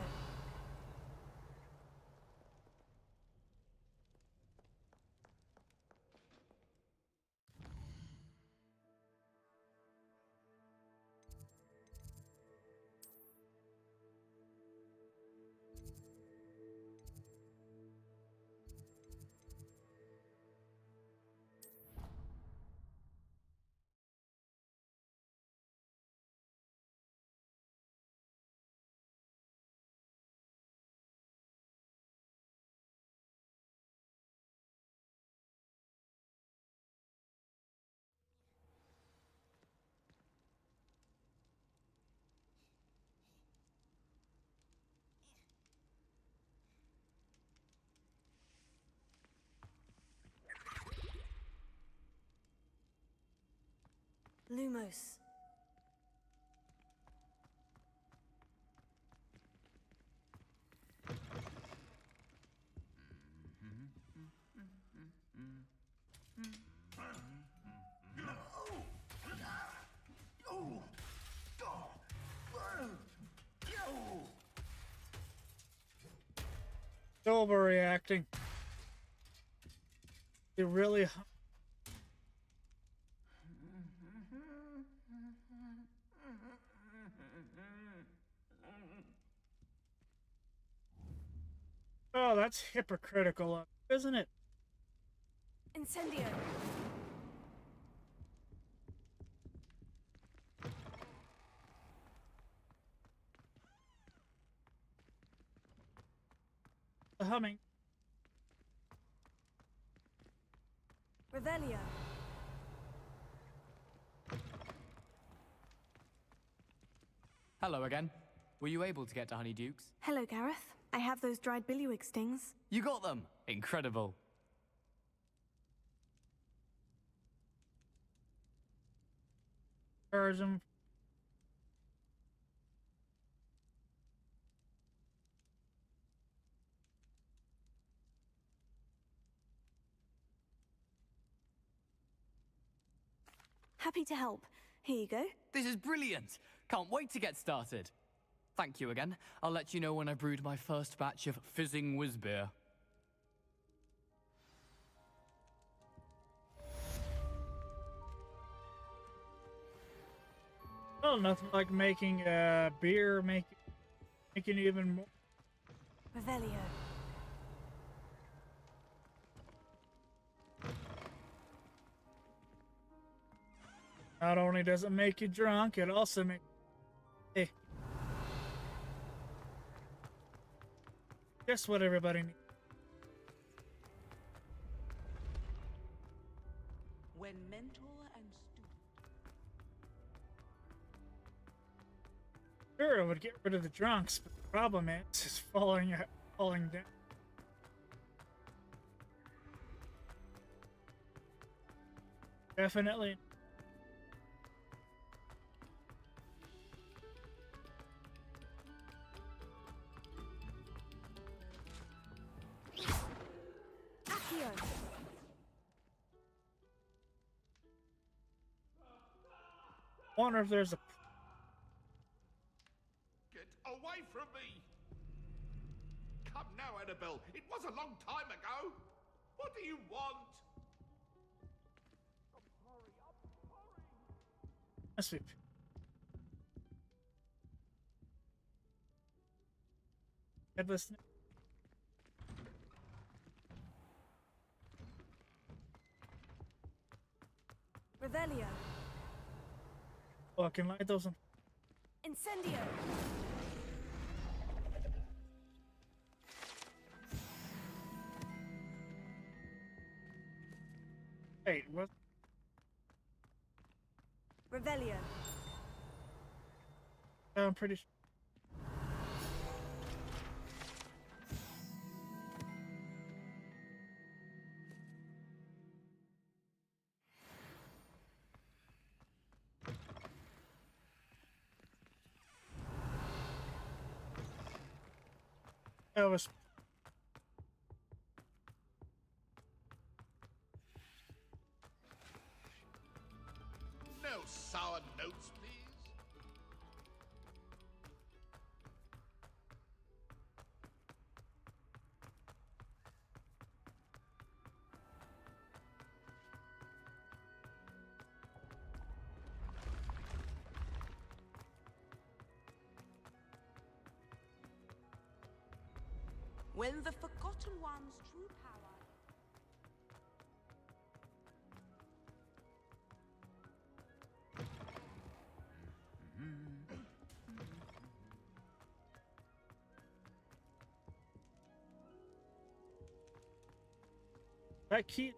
Lumos. Overreacting. It really. Oh, that's hypocritical, isn't it? Incendio. The humming. Revelio. Hello again. Were you able to get to Honeyduke's? Hello, Gareth. I have those dried billywig stings. You got them! Incredible. Charge him. Happy to help. Here you go. This is brilliant! Can't wait to get started. Thank you again. I'll let you know when I brewed my first batch of fizzing whizbeer. Well, nothing like making beer, making even more. Revelio. Not only does it make you drunk, it also makes just what everybody needs. When mentor and student. Sure, it would get rid of the drunks, but the problem is it's falling down. Definitely. Wonder if there's a. Get away from me! Come now, Annabelle. It was a long time ago. What do you want? Hurry. Headless. Revelio. Oh, I can light those on. Incendio. Wait, what? Revelio. I'm pretty sure. Was No sour notes, please. When the Forgotten One's true power. that key?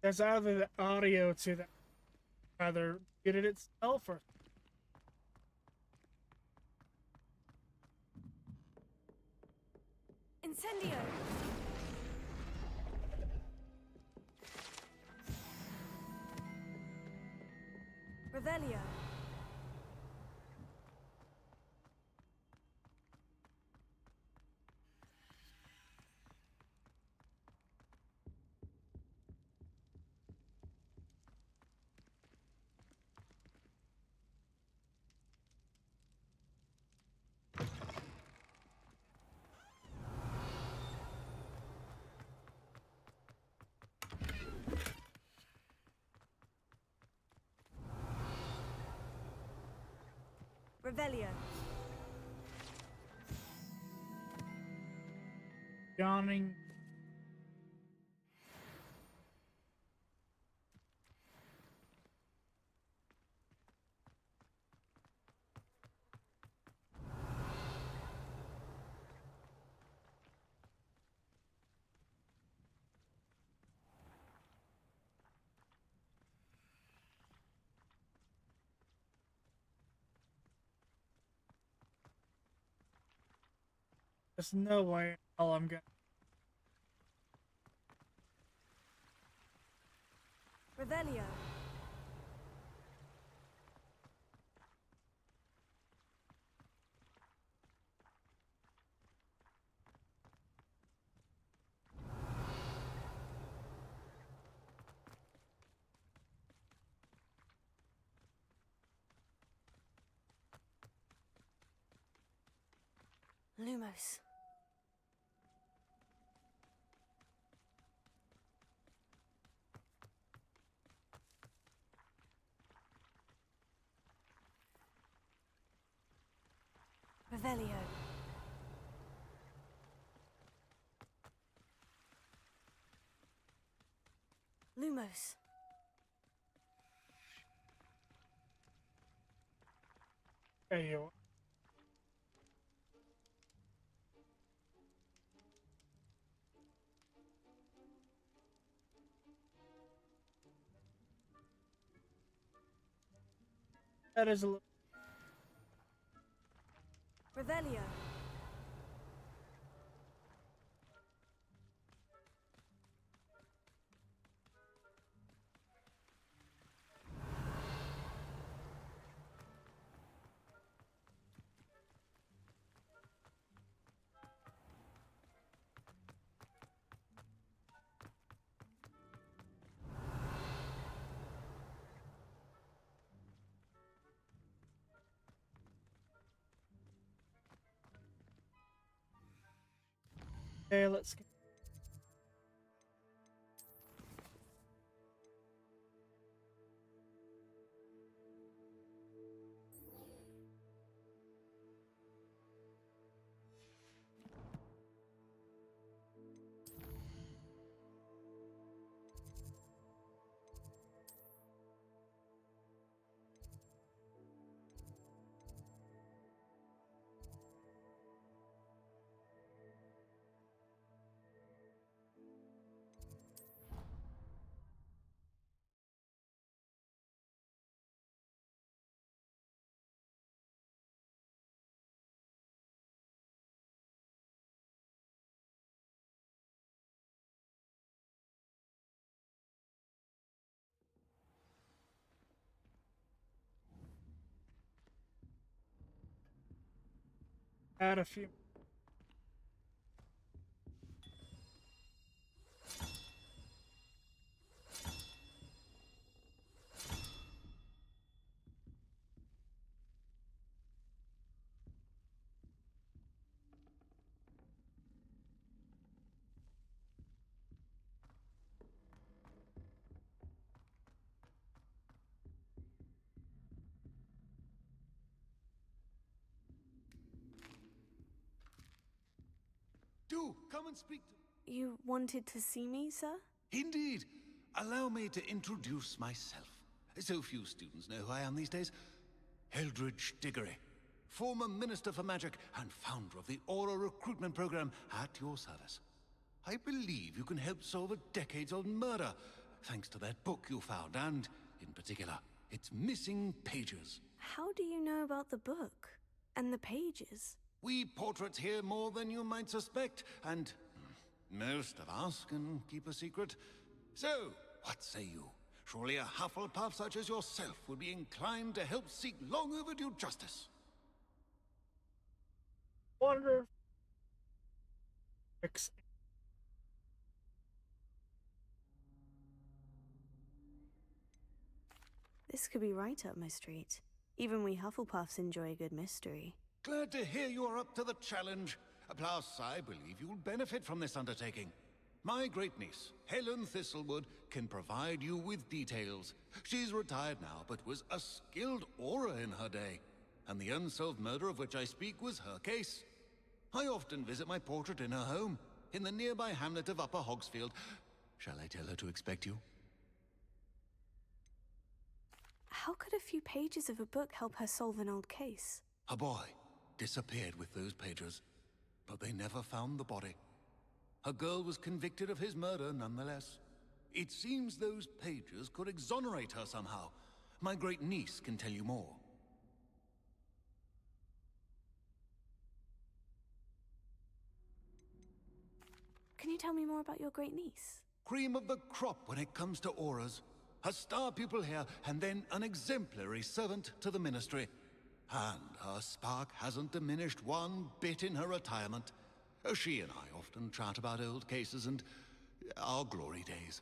It's either the audio to the either get it itself or Incendio. Revelio. Revelio. Yawning. There's no way in hell I'm gonna. Revelio. Lumos. Revelio. Lumos. There you are. That is a little. Revelio. Okay, let's get. Add a few. Do come and speak to... You wanted to see me, sir? Indeed. Allow me to introduce myself. So few students know who I am these days. Eldridge Diggory, former Minister for Magic and founder of the Aura Recruitment Program at your service. I believe you can help solve a decades-old murder, thanks to that book you found, and, in particular, its missing pages. How do you know about the book? And the pages? We portraits hear more than you might suspect, and most of us can keep a secret. So, what say you? Surely a Hufflepuff such as yourself would be inclined to help seek long overdue justice. Wonder. This could be right up my street. Even we Hufflepuffs enjoy a good mystery. Glad to hear you're up to the challenge. Plus, I believe you'll benefit from this undertaking. My great-niece, Helen Thistlewood, can provide you with details. She's retired now, but was a skilled aura in her day. and the unsolved murder of which I speak was her case. I often visit my portrait in her home, in the nearby hamlet of Upper Hogsfield. Shall I tell her to expect you? How could a few pages of a book help her solve an old case? A boy disappeared with those pages, but they never found the body. A girl was convicted of his murder nonetheless. It seems those pages could exonerate her somehow. My great niece can tell you more. Can you tell me more about your great niece? Cream of the crop when it comes to auras. A star pupil here, and then an exemplary servant to the ministry. And her spark hasn't diminished one bit in her retirement. She and I often chat about old cases and our glory days.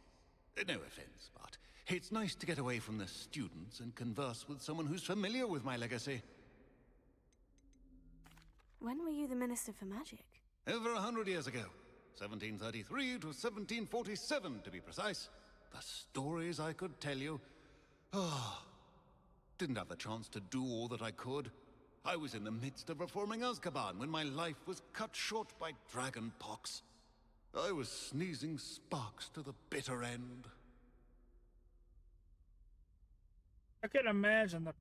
No offense, but it's nice to get away from the students and converse with someone who's familiar with my legacy. When were you the Minister for Magic? Over 100 years ago. 1733 to 1747, to be precise. The stories I could tell you. Didn't have the chance to do all that I could. I was in the midst of reforming Azkaban when my life was cut short by dragon pox. I was sneezing sparks to the bitter end. I can imagine the...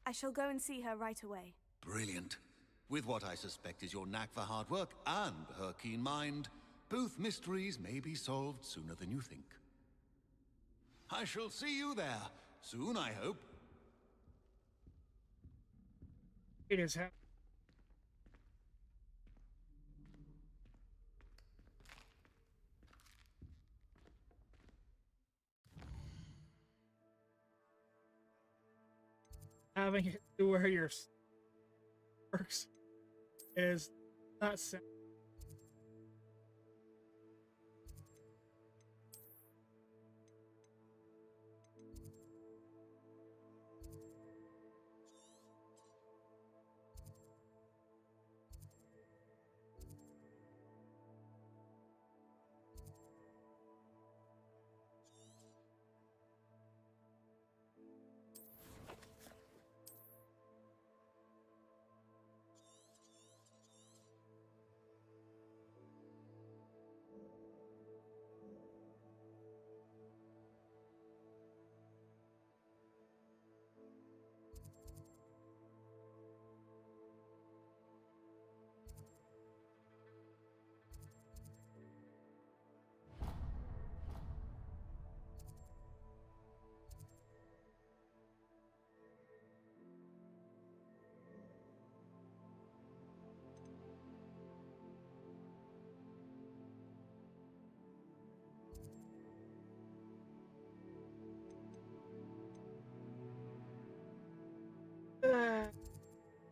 I shall go and see her right away. Brilliant. With what I suspect is your knack for hard work and her keen mind, both mysteries may be solved sooner than you think. I shall see you there soon, I hope. It is happening. Having to wear your works is not simple.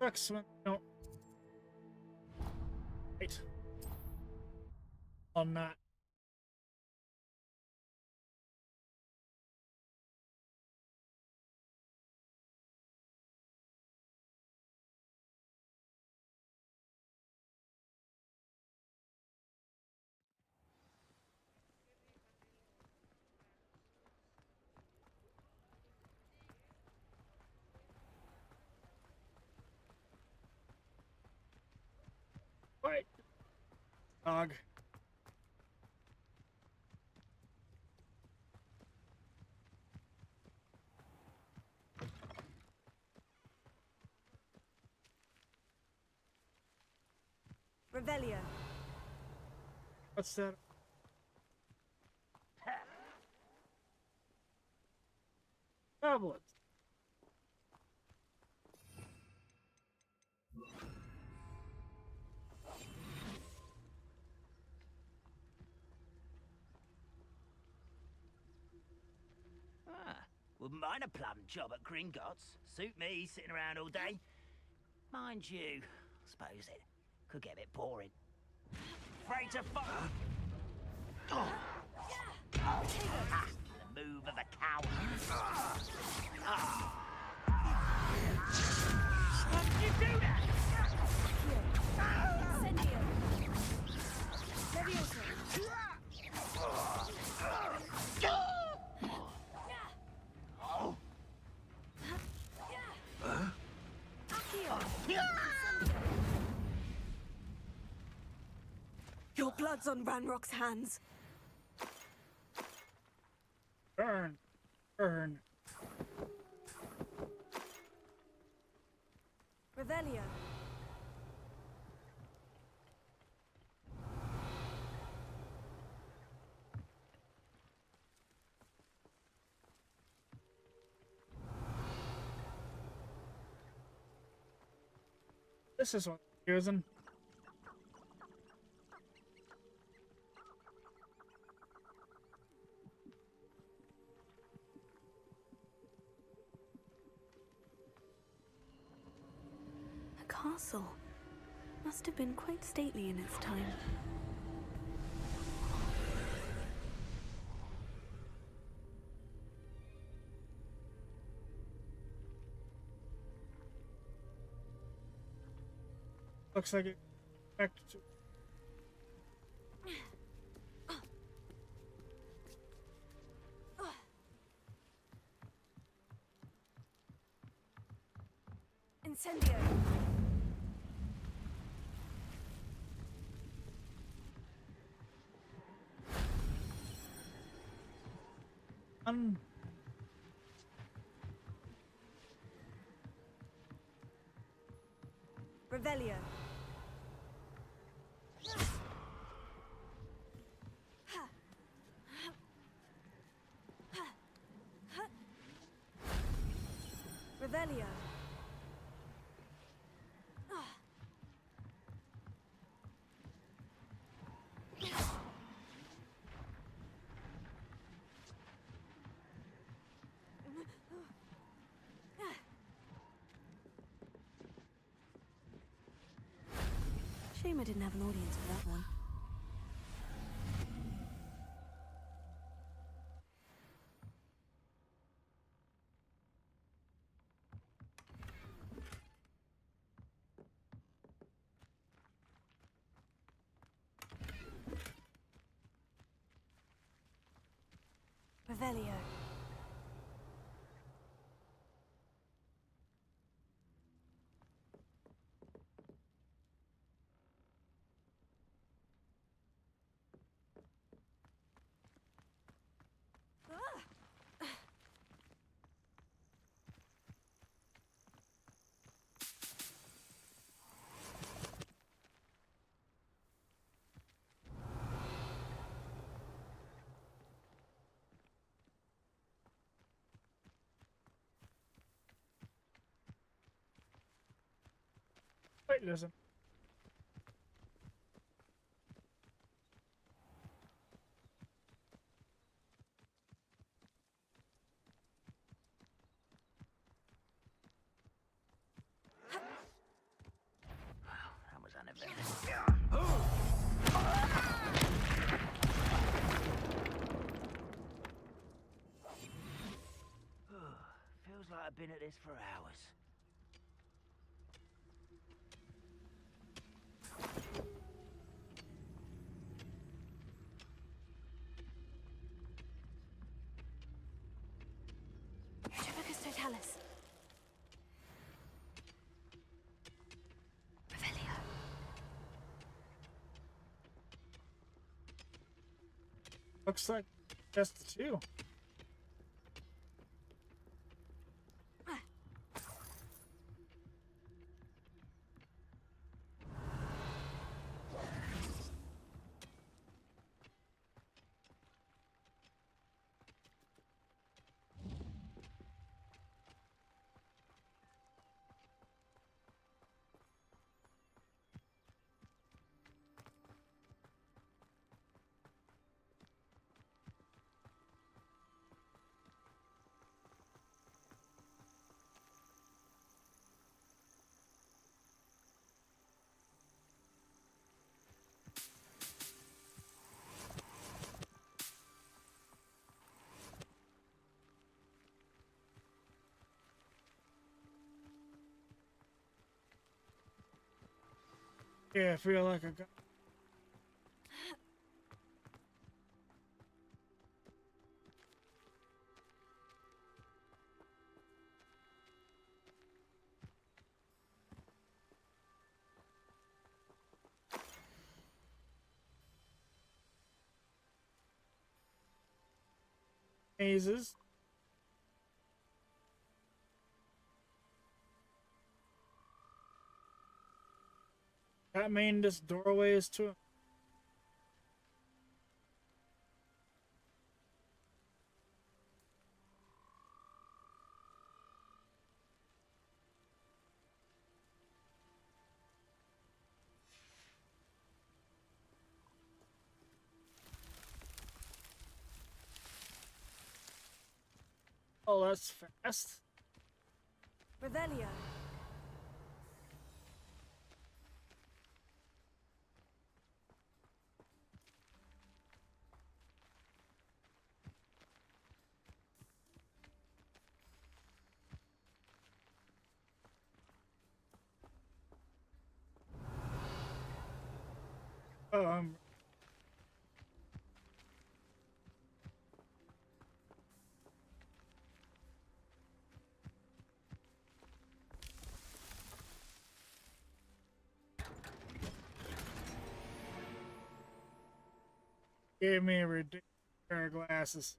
Sucks when they don't. Right. On that. Right. Dog. Revelio. What's that? Tablets. Wouldn't mind a plum job at Gringotts. Suit me, sitting around all day. Mind you, I suppose it could get a bit boring. Afraid to follow. The move of a coward. How did you do that? Incendio. Levioso. Blood's on Ranrock's hands. Burn. Burn. Revelio. This is what I'm using. A castle. Must have been quite stately in its time. Looks like it connected to. Incendio. Revelio. Revelio. Shame I didn't have an audience for that one. Revelio. Wait, listen. That was uneventful. Feels like I've been at this for hours. Utribicus totalis. Revelio. Looks like just two. Yeah, I feel like I got. mazes. That mean this doorway is to. Oh, that's fast. Revelio. Oh, gave me a ridiculous pair of glasses.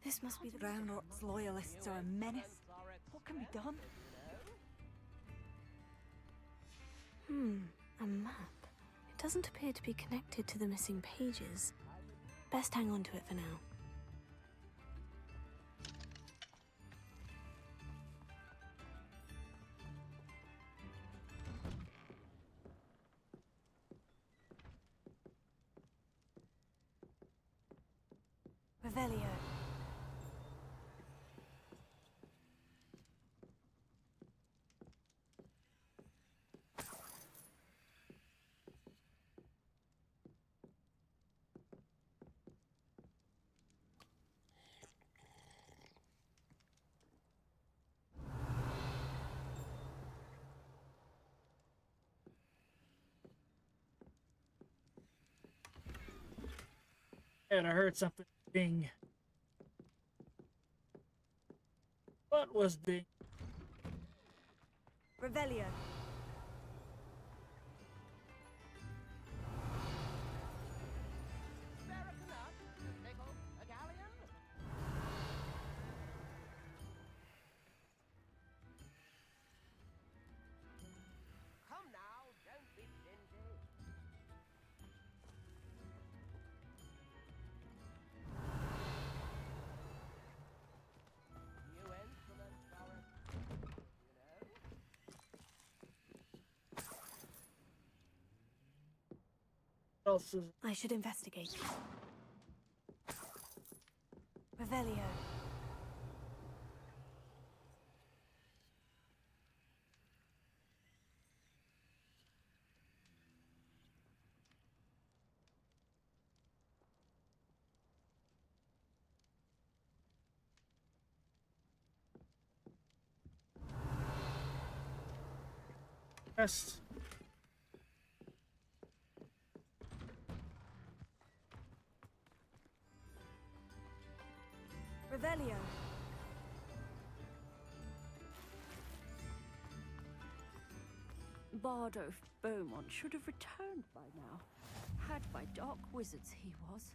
This must be the Roundrock's loyalists are a menace. What can be done? A map. It doesn't appear to be connected to the missing pages. Best hang on to it for now. Revelio. And I heard something ding. What was ding? Revelio. Come now, don't be stingy. New instruments are Else is I should investigate. Revelio. best. Revelio. Bardolph Beaumont should have returned by now. Had by dark wizards he was.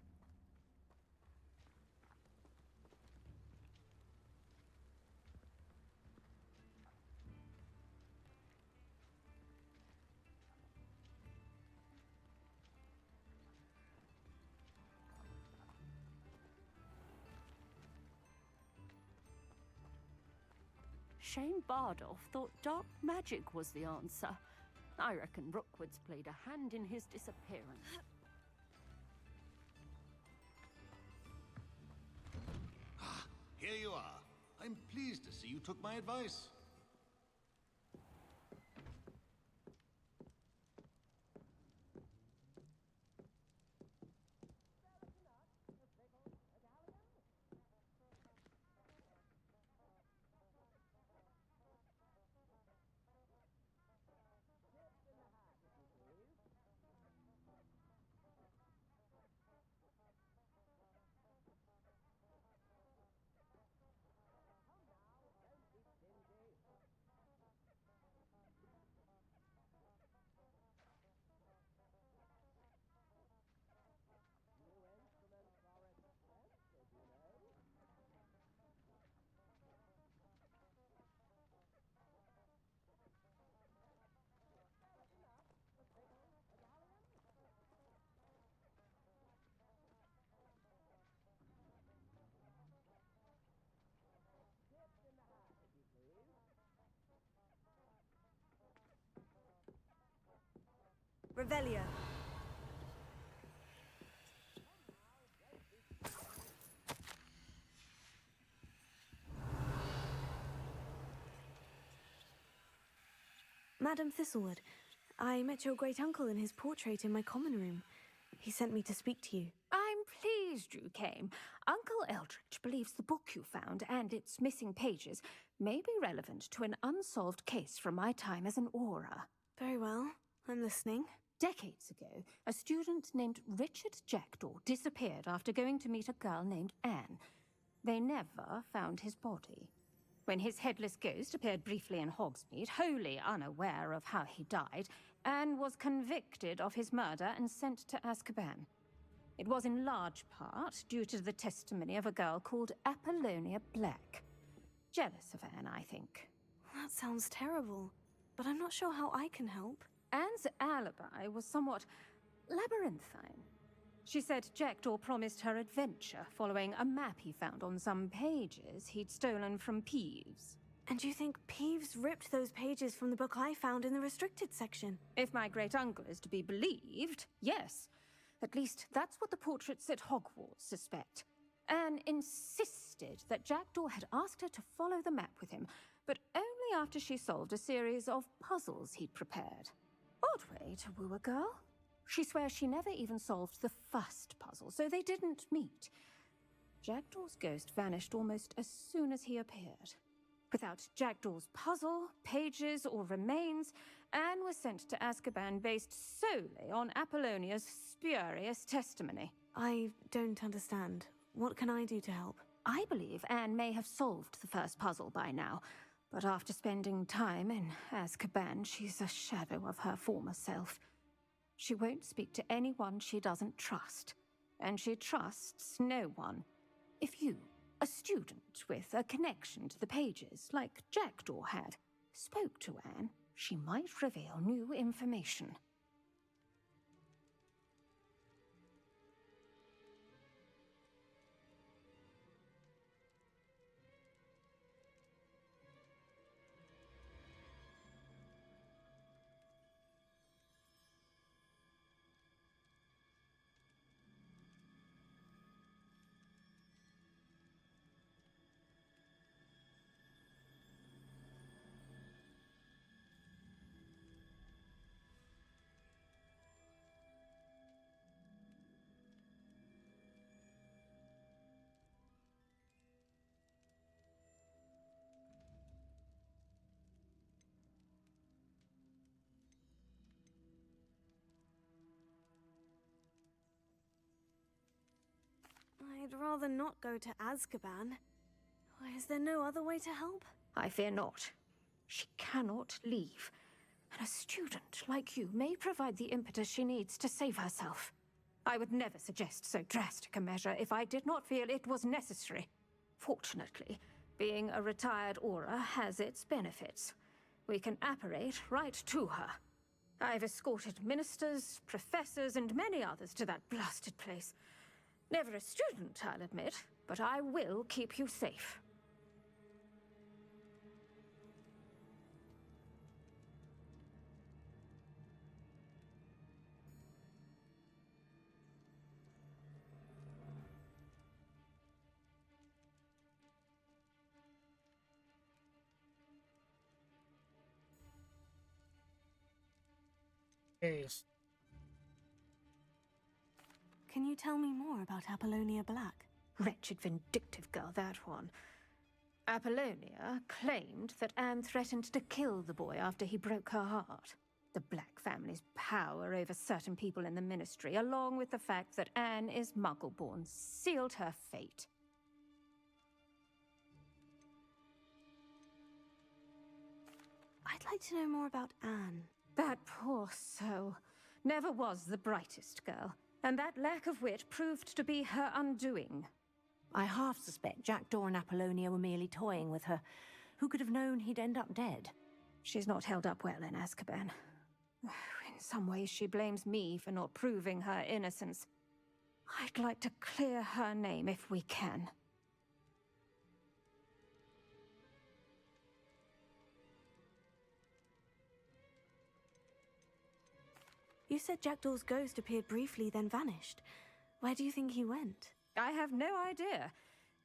Shane Bardolph thought dark magic was the answer. I reckon Rookwood's played a hand in his disappearance. Ah, here you are. I'm pleased to see you took my advice. Revelio. Madam Thistlewood, I met your great-uncle in his portrait in my common room. He sent me to speak to you. I'm pleased you came. Uncle Eldridge believes the book you found and its missing pages may be relevant to an unsolved case from my time as an Auror. Very well. I'm listening. Decades ago, a student named Richard Jackdaw disappeared after going to meet a girl named Anne. They never found his body. When his headless ghost appeared briefly in Hogsmeade, wholly unaware of how he died, Anne was convicted of his murder and sent to Azkaban. It was in large part due to the testimony of a girl called Apollonia Black. Jealous of Anne, I think. That sounds terrible, but I'm not sure how I can help. Anne's alibi was somewhat labyrinthine. She said Jackdaw promised her adventure following a map he found on some pages he'd stolen from Peeves. And you think Peeves ripped those pages from the book I found in the restricted section? If my great-uncle is to be believed, yes. At least that's what the portraits at Hogwarts suspect. Anne insisted that Jackdaw had asked her to follow the map with him, but only after she solved a series of puzzles he'd prepared. Odd way to woo a girl. She swears she never even solved the first puzzle, so they didn't meet. Jackdaw's ghost vanished almost as soon as he appeared. Without Jackdaw's puzzle, pages, or remains, Anne was sent to Azkaban based solely on Apollonia's spurious testimony. I don't understand. What can I do to help? I believe Anne may have solved the first puzzle by now, but after spending time in Azkaban, she's a shadow of her former self. She won't speak to anyone she doesn't trust, and she trusts no one. If you, a student with a connection to the pages, like Jackdaw had, spoke to Anne, she might reveal new information. I'd rather not go to Azkaban. Is there no other way to help? I fear not. She cannot leave. And a student like you may provide the impetus she needs to save herself. I would never suggest so drastic a measure if I did not feel it was necessary. Fortunately, being a retired Auror has its benefits. We can apparate right to her. I've escorted ministers, professors, and many others to that blasted place. Never a student, I'll admit, but I will keep you safe. Case. Can you tell me more about Apollonia Black? Wretched, vindictive girl, that one. Apollonia claimed that Anne threatened to kill the boy after he broke her heart. The Black family's power over certain people in the Ministry, along with the fact that Anne is Muggle-born, sealed her fate. I'd like to know more about Anne. That poor soul never was the brightest girl, and that lack of wit proved to be her undoing. I half suspect Jackdaw and Apollonia were merely toying with her. Who could have known he'd end up dead? She's not held up well in Azkaban. In some ways, she blames me for not proving her innocence. I'd like to clear her name if we can. You said Jackdaw's ghost appeared briefly, then vanished. Where do you think he went? I have no idea.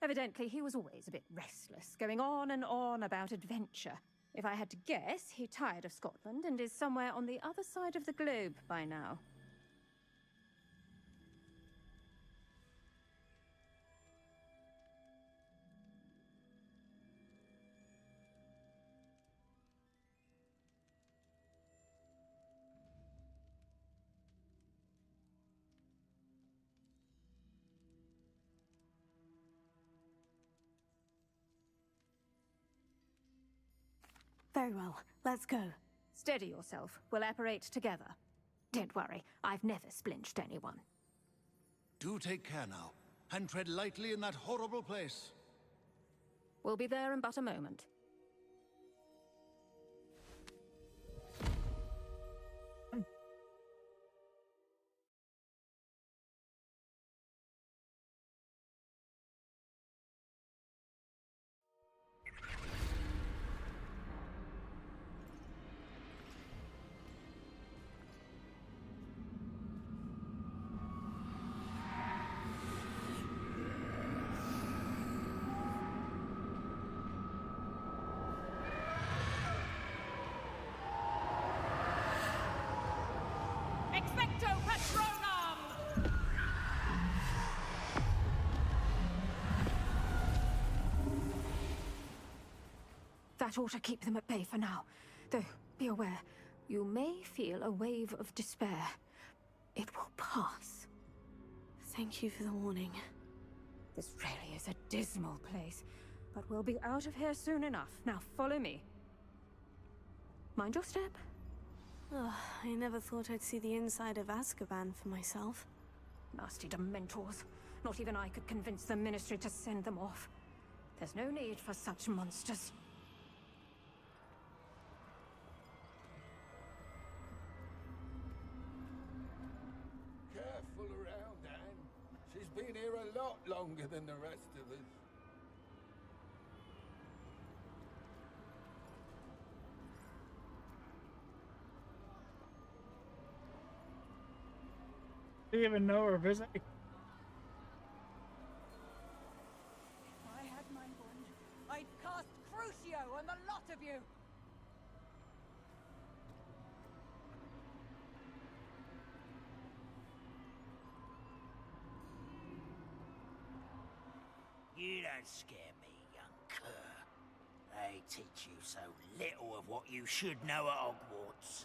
Evidently, he was always a bit restless, going on and on about adventure. If I had to guess, he tired of Scotland and is somewhere on the other side of the globe by now. Very well. Let's go. Steady yourself. We'll apparate together. Don't worry, I've never splinched anyone. Do take care now, and tread lightly in that horrible place. We'll be there in but a moment. Expecto Patronum! That ought to keep them at bay for now. Though, be aware, you may feel a wave of despair. It will pass. Thank you for the warning. This really is a dismal place, but we'll be out of here soon enough. Now follow me. Mind your step. Oh, I never thought I'd see the inside of Azkaban for myself. Nasty Dementors. Not even I could convince the Ministry to send them off. There's no need for such monsters. Careful around, Anne. She's been here a lot longer than the rest of us. Didn't even know we're visiting. If I had my wand, I'd cast Crucio on the lot of you! You don't scare me, young cur. They teach you so little of what you should know at Hogwarts.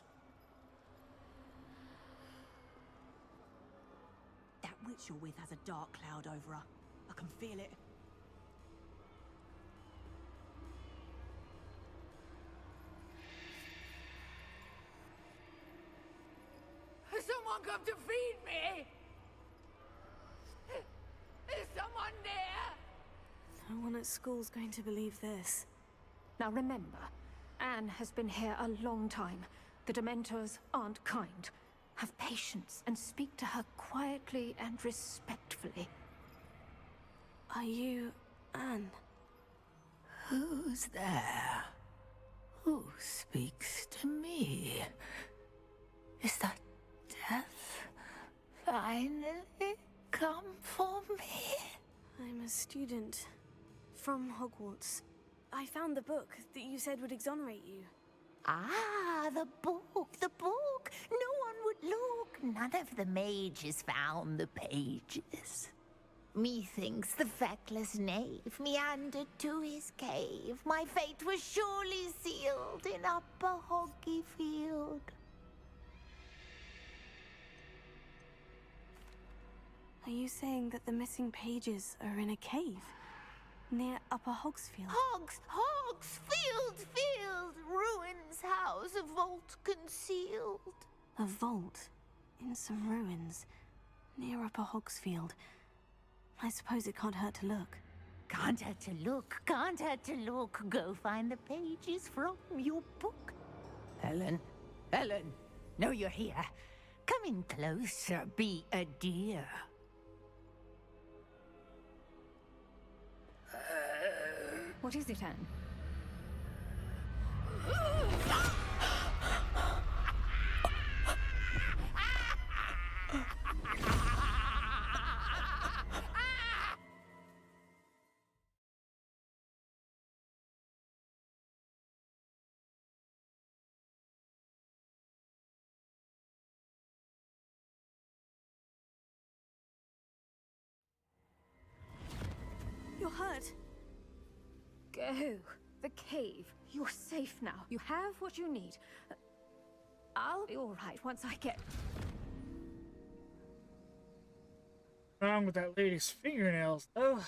That witch you're with has a dark cloud over her. I can feel it. Has someone come to feed me? Is someone near? No one at school's going to believe this. Now remember, Anne has been here a long time. The Dementors aren't kind. Have patience and speak to her quietly and respectfully. Are you Anne? Who's there? Who speaks to me? Is that death finally come for me? I'm a student from Hogwarts. I found the book that you said would exonerate you. Ah, the book, the book. No one would look. None of the mages found the pages. Methinks the feckless knave meandered to his cave. My fate was surely sealed in Upper Hoggyfield. Are you saying that the missing pages are in a cave? Near Upper Hogsfield? Hogsfield, ruins house, a vault concealed. A vault? In some ruins? Near Upper Hogsfield? I suppose it can't hurt to look. Can't hurt to look, can't hurt to look. Go find the pages from your book. Helen, know you're here. Come in closer, be a dear. What is it, Anne? You're hurt. Go. The cave. You're safe now. You have what you need. I'll be all right once I get... Wrong with that lady's fingernails, though.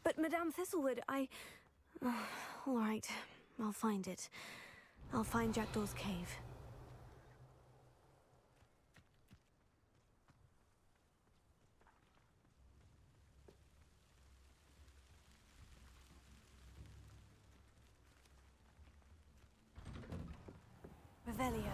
But Madame Thistlewood, all right, I'll find it. I'll find Jackdaw's cave. Revelio.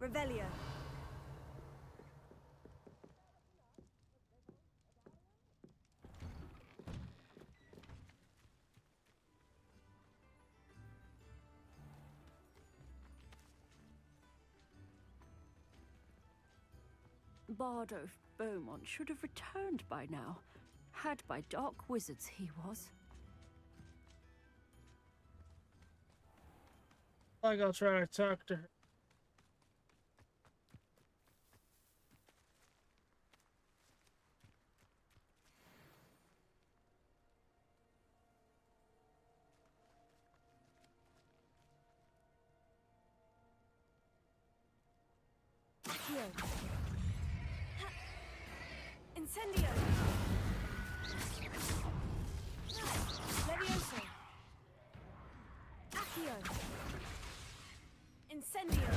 Revelio. Bardo Beaumont should have returned by now. Had by dark wizards he was. Like I'll try to talk to her. Incendio! Levioso! Accio! Incendio!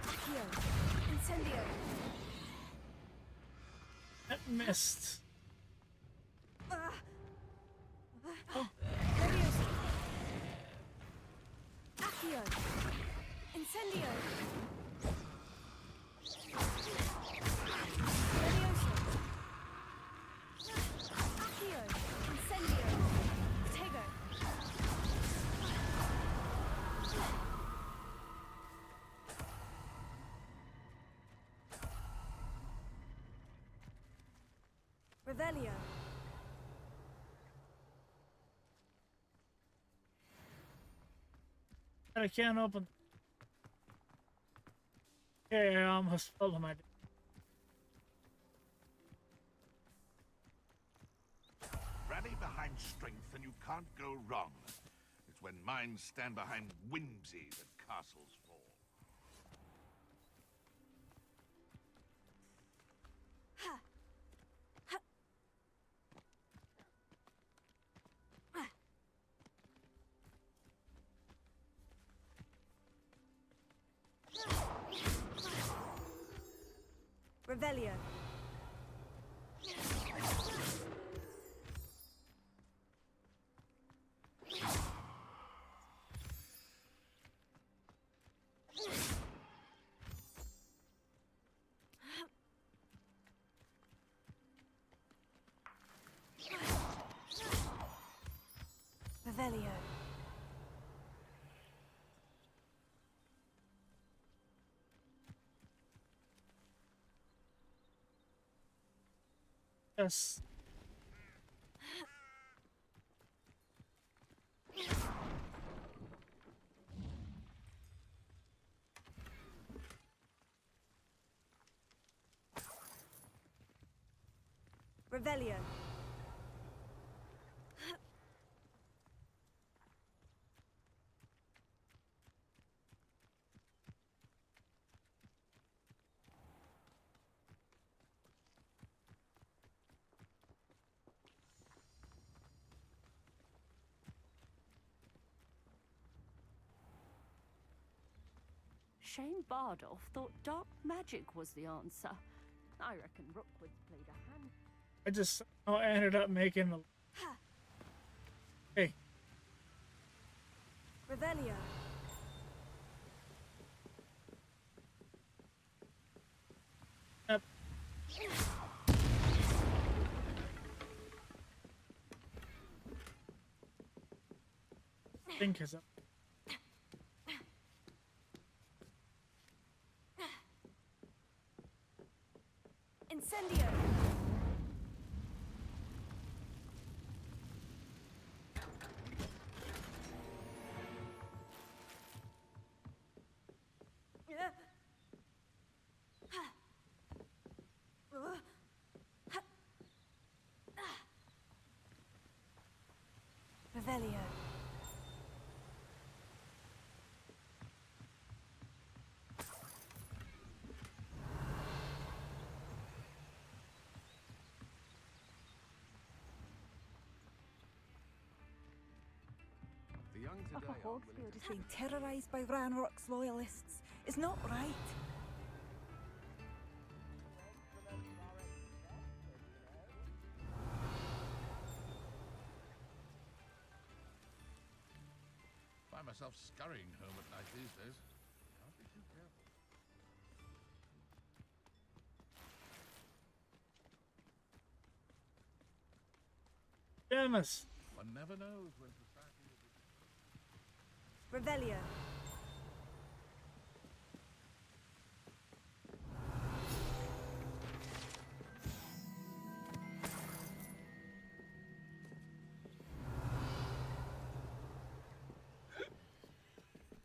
Accio! Incendio! That missed. Levioso! Accio! Incendio! Levioso! Accio! Incendio! Protego! Revelio! I can't open. Okay, I almost fell on my. Rally behind strength and you can't go wrong. It's when minds stand behind whimsy that castles fall. Revelio. Revelio. Yes. Revelio. Shane Bardolph thought dark magic was the answer. I reckon Rookwood's played a hand. I ended up making the. Hey. Revelio. Yep. Think is up. Incendio. Revelio. The young today are willing Hogfield is being terrorised by Ranrock's loyalists. It's not right. Find myself scurrying home at night these days. Can't be too careful. Demus. One never knows when society will be. Revelio.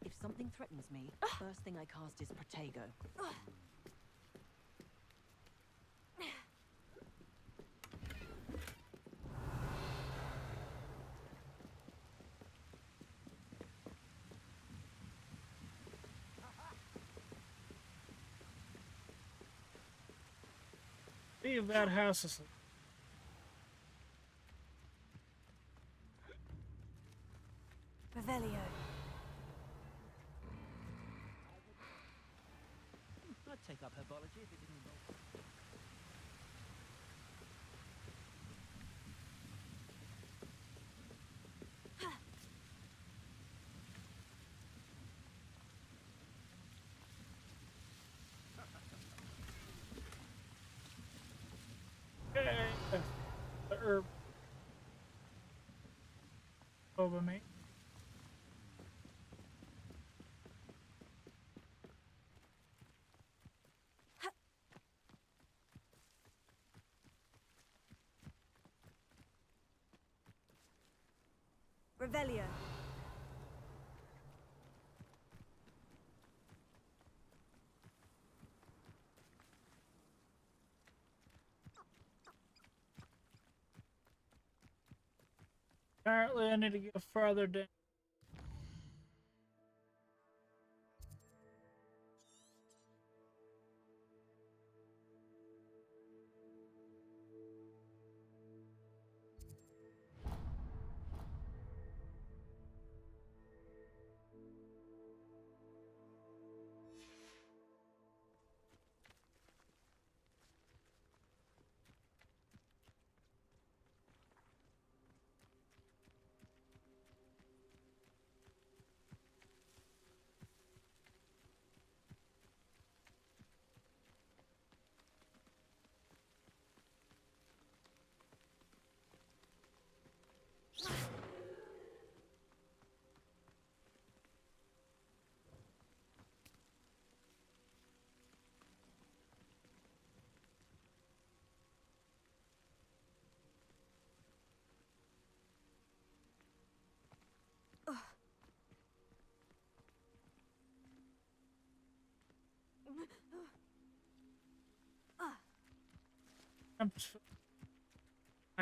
If something threatens me, first thing I cast is Protego. Leave that house asleep. Revelio. I'd take up herbology if it didn't involve. The herb. Over me. Revelio. Apparently, I need to go further down.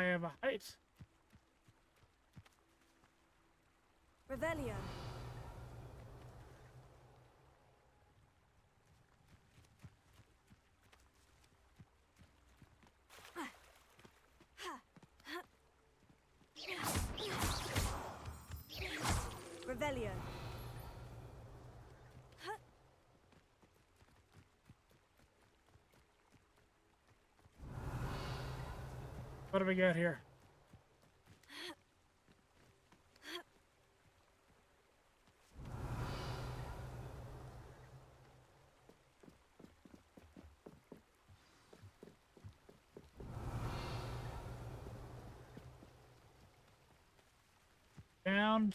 I have a height. Revelio. Revelio. What do we got here? Down.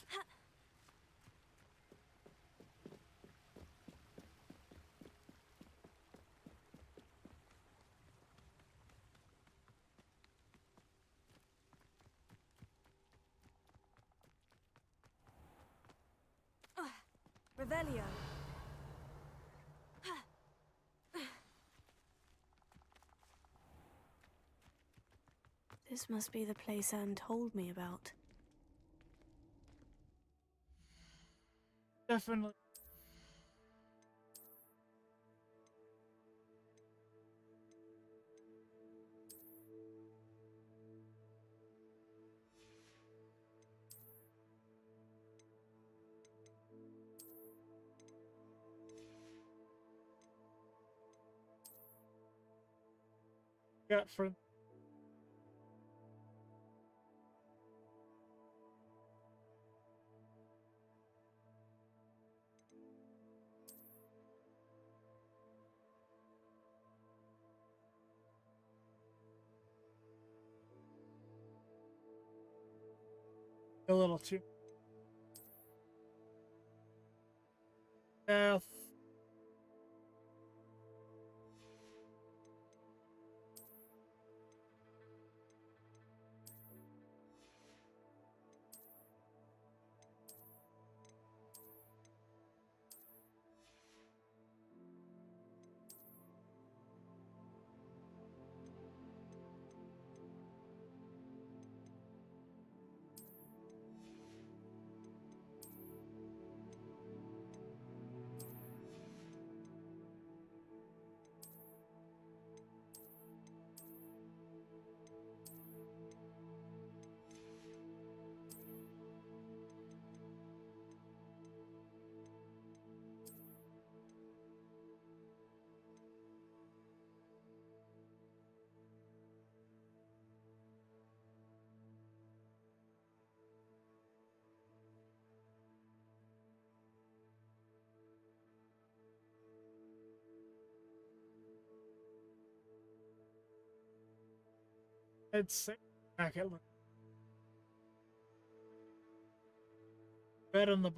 Revelio. This must be the place Anne told me about. Definitely. Got for a little too. Death. It's back at bed on the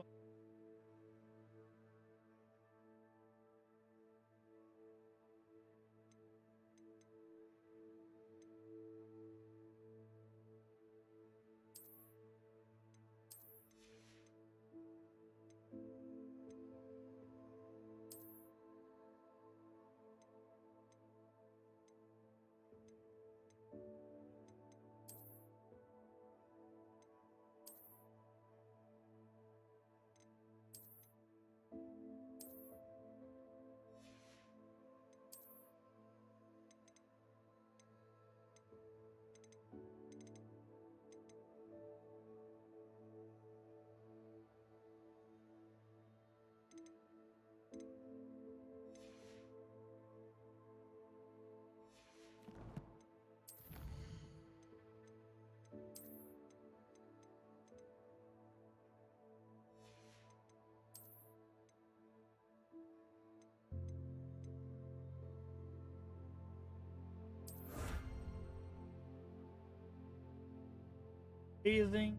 breathing.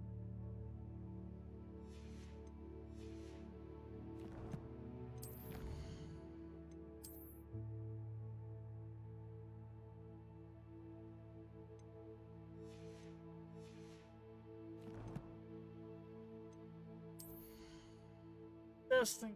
Testing.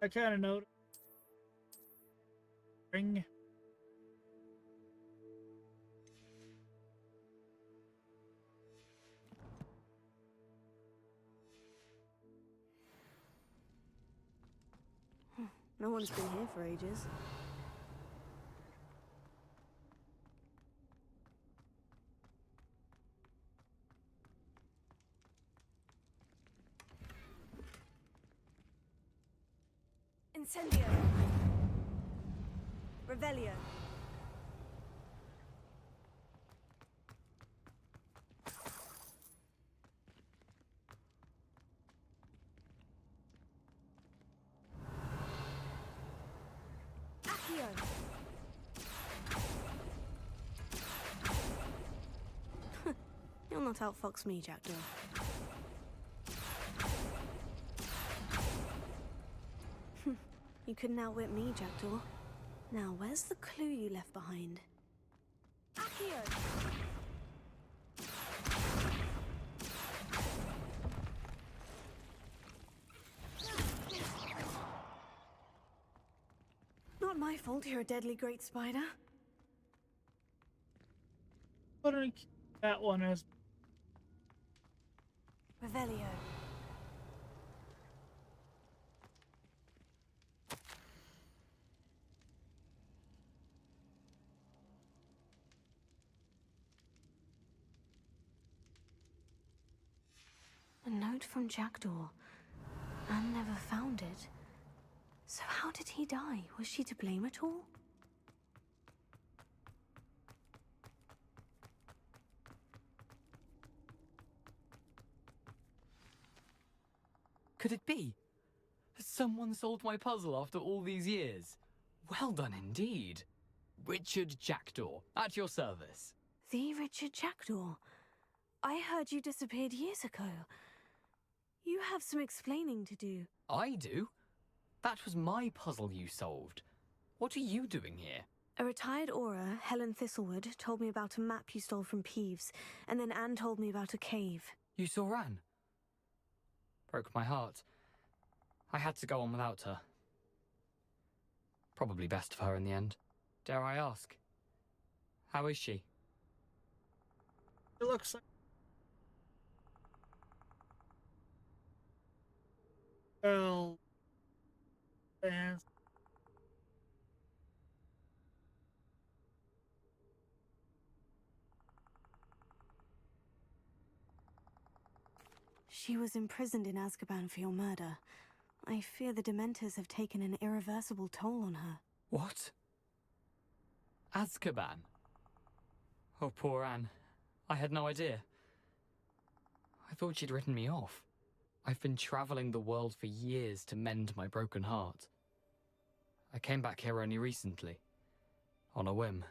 I kind of noticed. Ring. No one's been here for ages. Incendio. Revelio. Accio. You'll not outfox me, Jackdaw. You couldn't outwit me, Jackdaw. Now, where's the clue you left behind? Accio! Not my fault you're a deadly great spider. Putting that one as Revelio. A note from Jackdaw. Anne never found it. So how did he die? Was she to blame at all? Could it be? Has someone solved my puzzle after all these years? Well done indeed. Richard Jackdaw, at your service. The Richard Jackdaw. I heard you disappeared years ago. You have some explaining to do. I do? That was my puzzle you solved. What are you doing here? A retired aura, Helen Thistlewood, told me about a map you stole from Peeves, and then Anne told me about a cave. You saw Anne? Broke my heart. I had to go on without her. Probably best for her in the end. Dare I ask? How is she? it looks like. Well, and She was imprisoned in Azkaban for your murder. I fear the Dementors have taken an irreversible toll on her. What? Azkaban? Oh, poor Anne. I had no idea. I thought she'd written me off. I've been traveling the world for years to mend my broken heart. I came back here only recently. On a whim.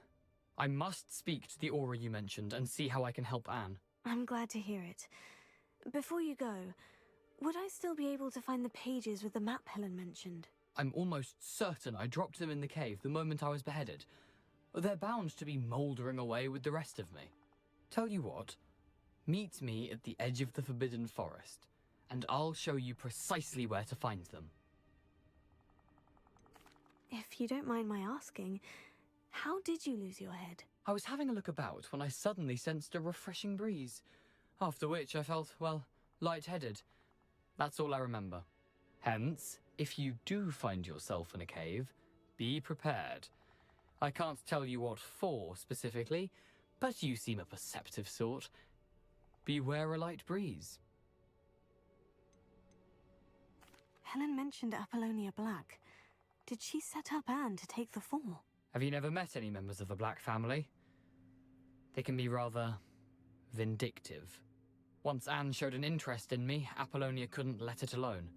I must speak to the aura you mentioned and see how I can help Anne. I'm glad to hear it. Before you go, would I still be able to find the pages with the map Helen mentioned? I'm almost certain I dropped them in the cave the moment I was beheaded. They're bound to be mouldering away with the rest of me. Tell you what, meet me at the edge of the Forbidden Forest, and I'll show you precisely where to find them. If you don't mind my asking, how did you lose your head? I was having a look about when I suddenly sensed a refreshing breeze, after which I felt, well, lightheaded. That's all I remember. Hence, if you do find yourself in a cave, be prepared. I can't tell you what for specifically, but you seem a perceptive sort. Beware a light breeze. Helen mentioned Apollonia Black. Did she set up Anne to take the fall? Have you never met any members of the Black family? They can be rather vindictive. Once Anne showed an interest in me, Apollonia couldn't let it alone.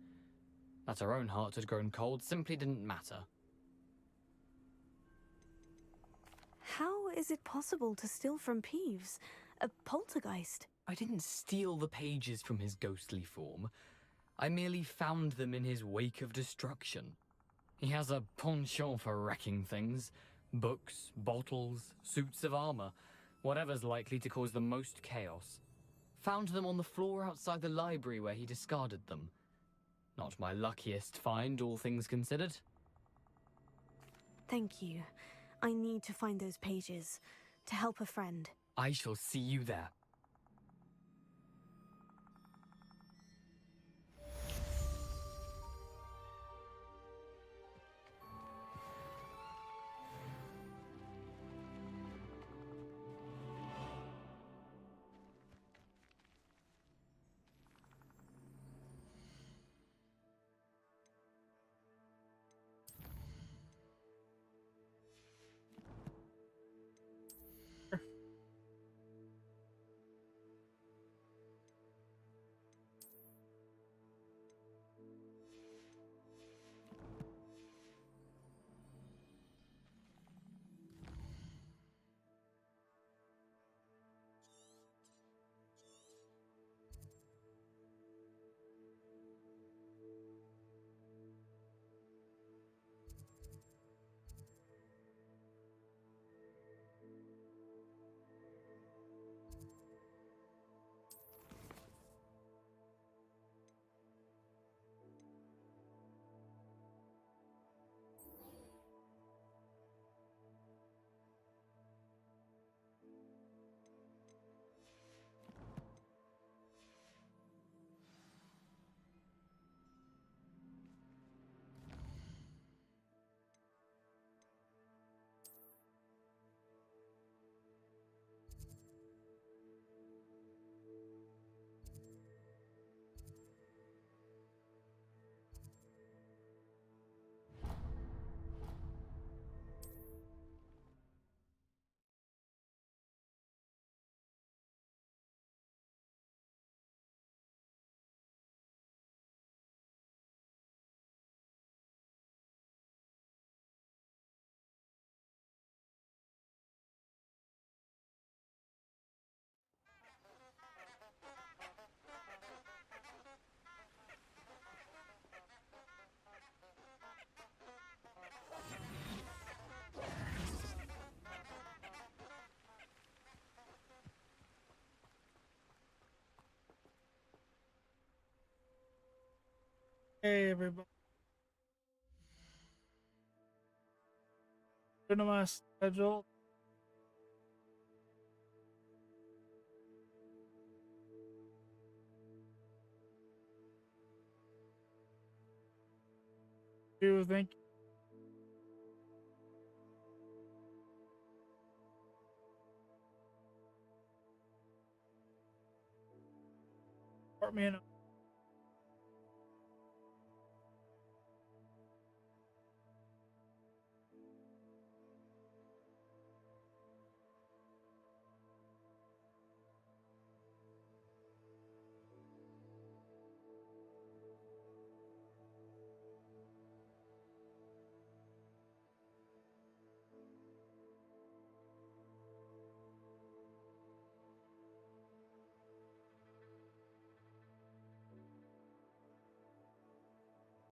That her own heart had grown cold simply didn't matter. How is it possible to steal from Peeves? A poltergeist? I didn't steal the pages from his ghostly form. I merely found them in his wake of destruction. He has a penchant for wrecking things. Books, bottles, suits of armor. Whatever's likely to cause the most chaos. Found them on the floor outside the library where he discarded them. Not my luckiest find, all things considered. Thank you. I need to find those pages to help a friend. I shall see you there. Hey, everybody. Go to my schedule. You think? Put me in a